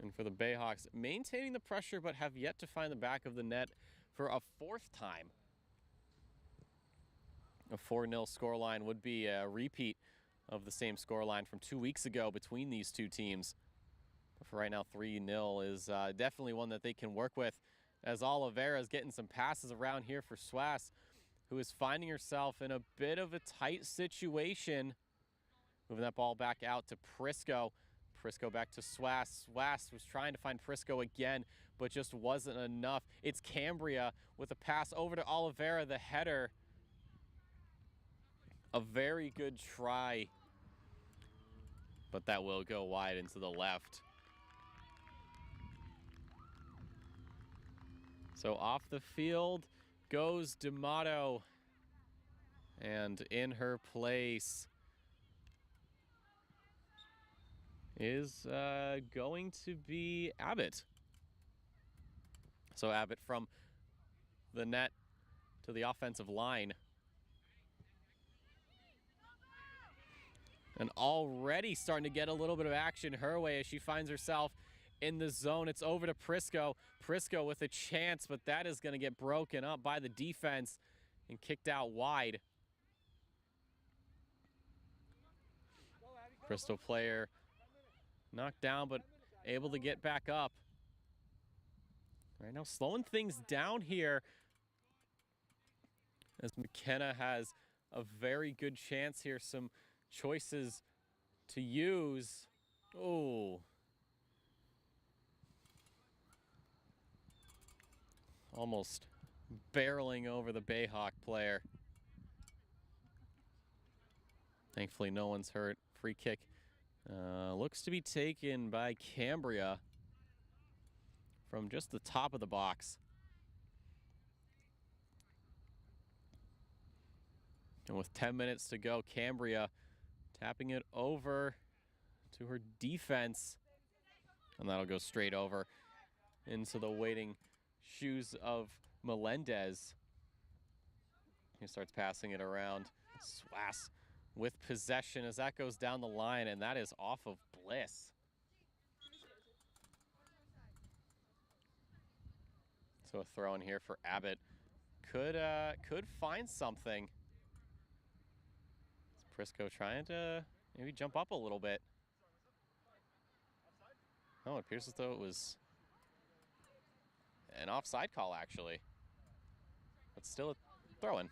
And for the Bayhawks, maintaining the pressure but have yet to find the back of the net for a fourth time. A 4-0 scoreline would be a repeat of the same scoreline from 2 weeks ago between these two teams. But for right now, 3-0 is definitely one that they can work with, as Oliveira is getting some passes around here for Swass, who is finding herself in a bit of a tight situation. Moving that ball back out to Prisco. Prisco back to Swass. Swass was trying to find Prisco again, but just wasn't enough. It's Cambria with a pass over to Oliveira, the header. A very good try, but that will go wide into the left. So off the field goes D'Amato, and in her place is going to be Abbott. So Abbott from the net to the offensive line. And already starting to get a little bit of action her way as she finds herself in the zone. It's over to Prisco. Prisco with a chance, but that is going to get broken up by the defense and kicked out wide. Bristol player knocked down, but able to get back up. Right now, slowing things down here as McKenna has a very good chance here. Some choices to use. Oh. Almost barreling over the Bayhawk player. Thankfully, no one's hurt. Free kick looks to be taken by Cambria from just the top of the box. And with 10 minutes to go, Cambria tapping it over to her defense. And that'll go straight over into the waiting shoes of Melendez. He starts passing it around. Swass with possession as that goes down the line, and that is off of Bliss. So a throw in here for Abbott. Could find something. Prisco trying to maybe jump up a little bit. Oh, it appears as though it was an offside call, actually. But still a throw-in.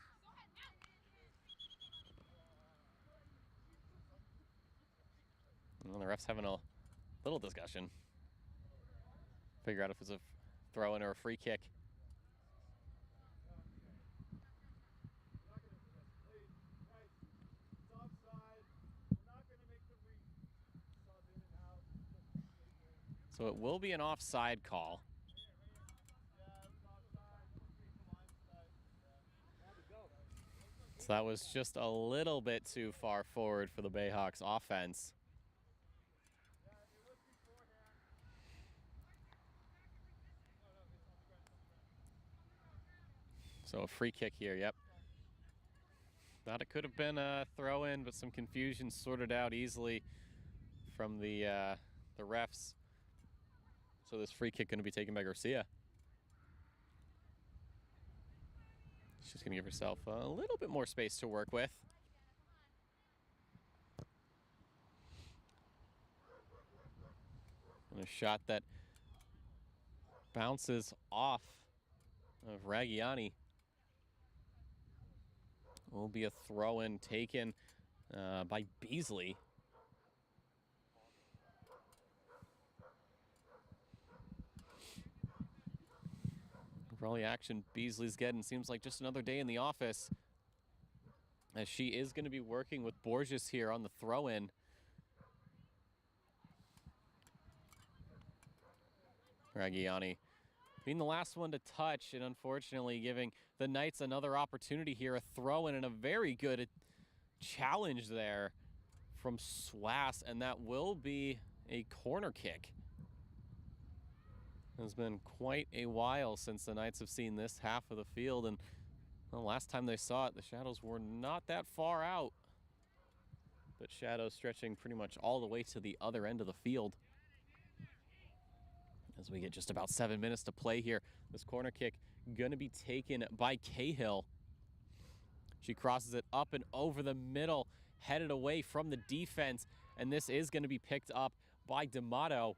And the ref's having a little discussion. Figure out if it's a throw-in or a free kick. So it will be an offside call. So that was just a little bit too far forward for the Bayhawks offense. So a free kick here, yep. Thought it could have been a throw-in, but some confusion sorted out easily from the refs. So this free kick going to be taken by Garcia. She's going to give herself a little bit more space to work with. And a shot that bounces off of Raggiani. Will be a throw-in taken by Beasley. For all the action Beasley's getting, seems like just another day in the office. as she is going to be working with Borges here on the throw-in. Reggiani being the last one to touch, and unfortunately giving the Knights another opportunity here, a throw-in and a very good challenge there from Swass, and that will be a corner kick. It's been quite a while since the Knights have seen this half of the field, and the last time they saw it, the Shadows were not that far out. But Shadows stretching pretty much all the way to the other end of the field. As we get just about 7 minutes to play here, this corner kick gonna be taken by Cahill. She crosses it up and over the middle, headed away from the defense, and this is gonna be picked up by D'Amato.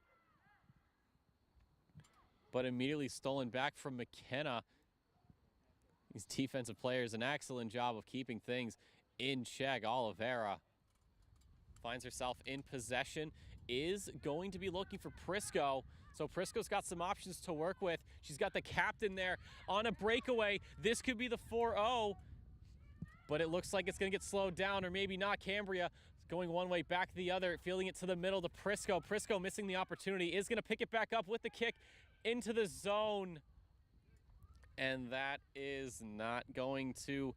But immediately stolen back from McKenna. These defensive players, an excellent job of keeping things in check. Oliveira finds herself in possession, is going to be looking for Prisco. So Prisco's got some options to work with. She's got the captain there on a breakaway. This could be the 4-0, but it looks like it's gonna get slowed down, or maybe not. Cambria going one way, back the other, feeling it to the middle to Prisco. Prisco missing the opportunity, is gonna pick it back up with the kick into the zone. And that is not going to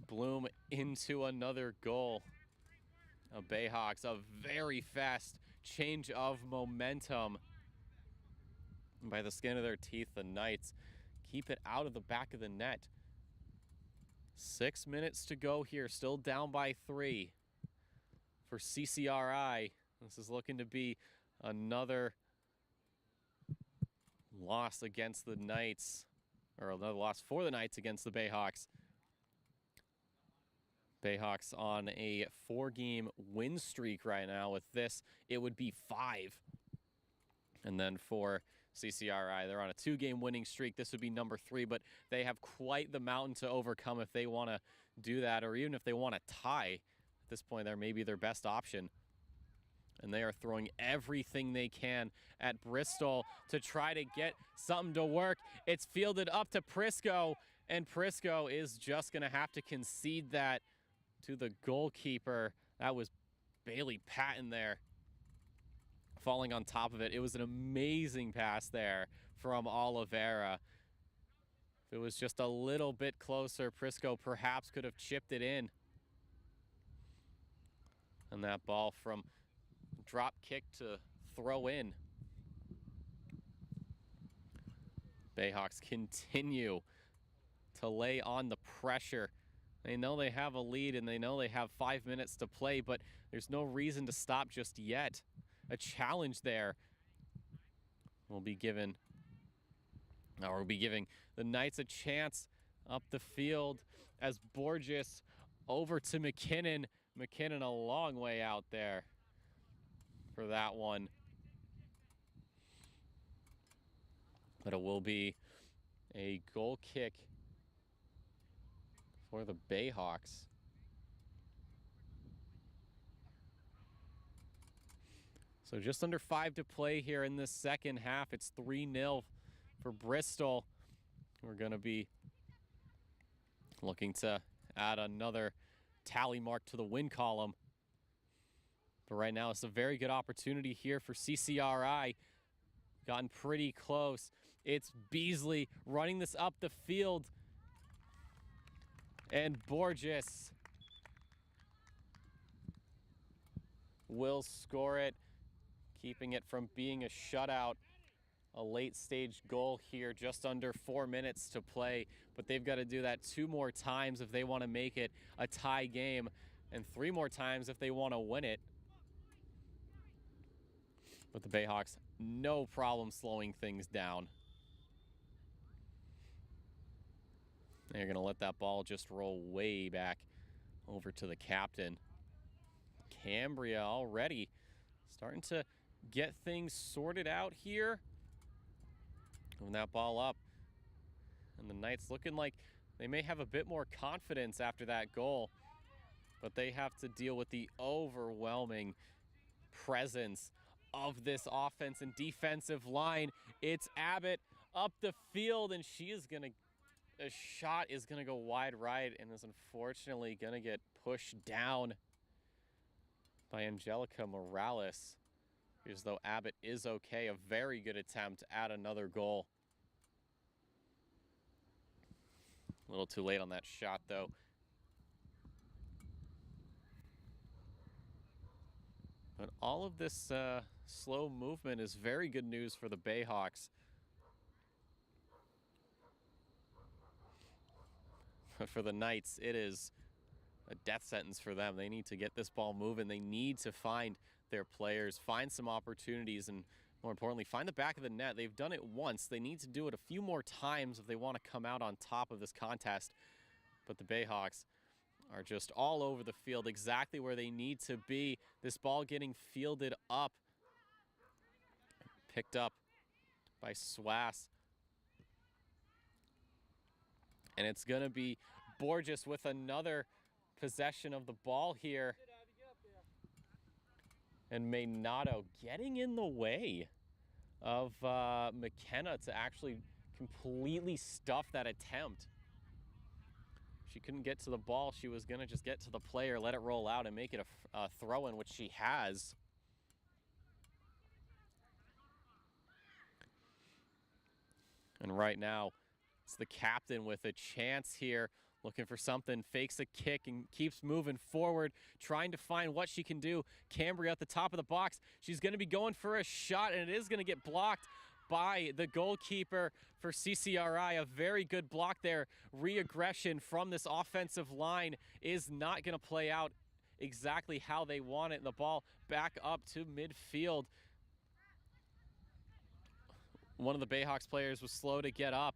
bloom into another goal. Bayhawks, a very fast change of momentum. By the skin of their teeth, the Knights keep it out of the back of the net. 6 minutes to go here, still down by 3 for CCRI. This is looking to be another loss against the Knights, or another loss for the Knights against the Bayhawks. Bayhawks on a 4-game win streak right now. With this, it would be 5. And then for CCRI, they're on a 2-game winning streak. This would be number 3, but they have quite the mountain to overcome if they want to do that, or even if they want to tie. At this point, they're maybe their best option. And they are throwing everything they can at Bristol to try to get something to work. It's fielded up to Prisco, and Prisco is just going to have to concede that to the goalkeeper. That was Bailey Patton there, falling on top of it. It was an amazing pass there from Oliveira. If it was just a little bit closer, Prisco perhaps could have chipped it in. And that ball from drop kick to throw in. Bayhawks continue to lay on the pressure. They know they have a lead and they know they have 5 minutes to play, but there's no reason to stop just yet. A challenge there will be given, or will be giving the Knights a chance up the field as Borges over to McKinnon. McKinnon a long way out there for that one. But it will be a goal kick for the Bayhawks. So just under 5 to play here in this second half. It's 3-0 for Bristol. We're going to be looking to add another tally mark to the win column. But right now, it's a very good opportunity here for CCRI. Gotten pretty close. It's Beasley running this up the field. And Borges will score it, keeping it from being a shutout. A late stage goal here, just under 4 minutes to play. But they've got to do that 2 more times if they want to make it a tie game, and 3 more times if they want to win it. But the Bayhawks, no problem slowing things down. They're going to let that ball just roll way back over to the captain. Cambria already starting to get things sorted out here. Moving that ball up. And the Knights looking like they may have a bit more confidence after that goal. But they have to deal with the overwhelming presence of this offense and defensive line. It's Abbott up the field, and she is going to a shot is going to go wide right and is unfortunately going to get pushed down by Angelica Morales. As though Abbott is okay. A very good attempt at another goal. A little too late on that shot, though. But all of this slow movement is very good news for the Bayhawks. But for the Knights, it is a death sentence for them. They need to get this ball moving. They need to find their players, find some opportunities, and more importantly, find the back of the net. They've done it once. They need to do it a few more times if they want to come out on top of this contest. But the Bayhawks are just all over the field, exactly where they need to be. This ball getting fielded up, picked up by Swass. And it's going to be Borges with another possession of the ball here. And Maynato getting in the way of McKenna to actually completely stuff that attempt. She couldn't get to the ball. She was going to just get to the player, let it roll out, and make it a throw-in, which she has. And right now, it's the captain with a chance here, looking for something, fakes a kick and keeps moving forward, trying to find what she can do. Cambria at the top of the box. She's going to be going for a shot, and it is going to get blocked by the goalkeeper for CCRI. A very good block there. Re-aggression from this offensive line is not going to play out exactly how they want it. The ball back up to midfield. One of the Bayhawks players was slow to get up,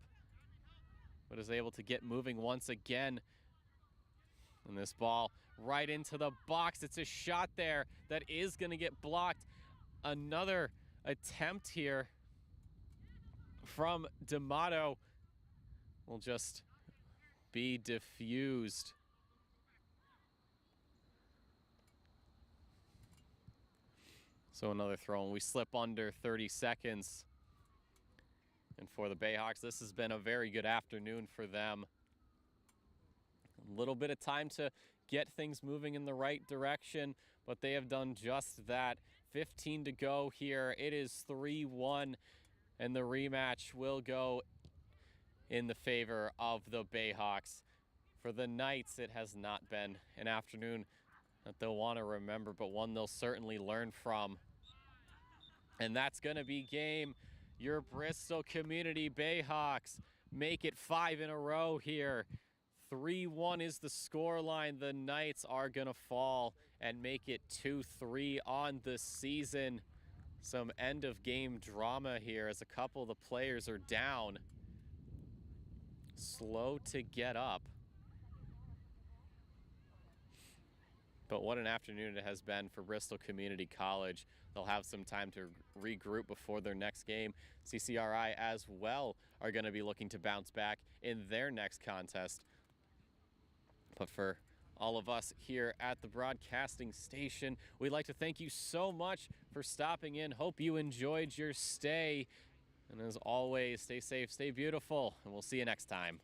but is able to get moving once again. And this ball right into the box. It's a shot there that is going to get blocked. Another attempt here from D'Amato will just be diffused. So another throw, and we slip under 30 seconds. And for the Bayhawks, this has been a very good afternoon for them. A little bit of time to get things moving in the right direction, but they have done just that. 15 to go here. It is 3-1, and the rematch will go in the favor of the Bayhawks. For the Knights, it has not been an afternoon that they'll want to remember, but one they'll certainly learn from. And that's going to be game. Your Bristol Community Bayhawks make it 5 in a row here. 3-1 is the scoreline. The Knights are going to fall and make it 2-3 on the season. Some end of game drama here as a couple of the players are down. Slow to get up. But what an afternoon it has been for Bristol Community College. They'll have some time to regroup before their next game. CCRI as well are going to be looking to bounce back in their next contest. But for all of us here at the broadcasting station, we'd like to thank you so much for stopping in. Hope you enjoyed your stay. And as always, stay safe, stay beautiful, and we'll see you next time.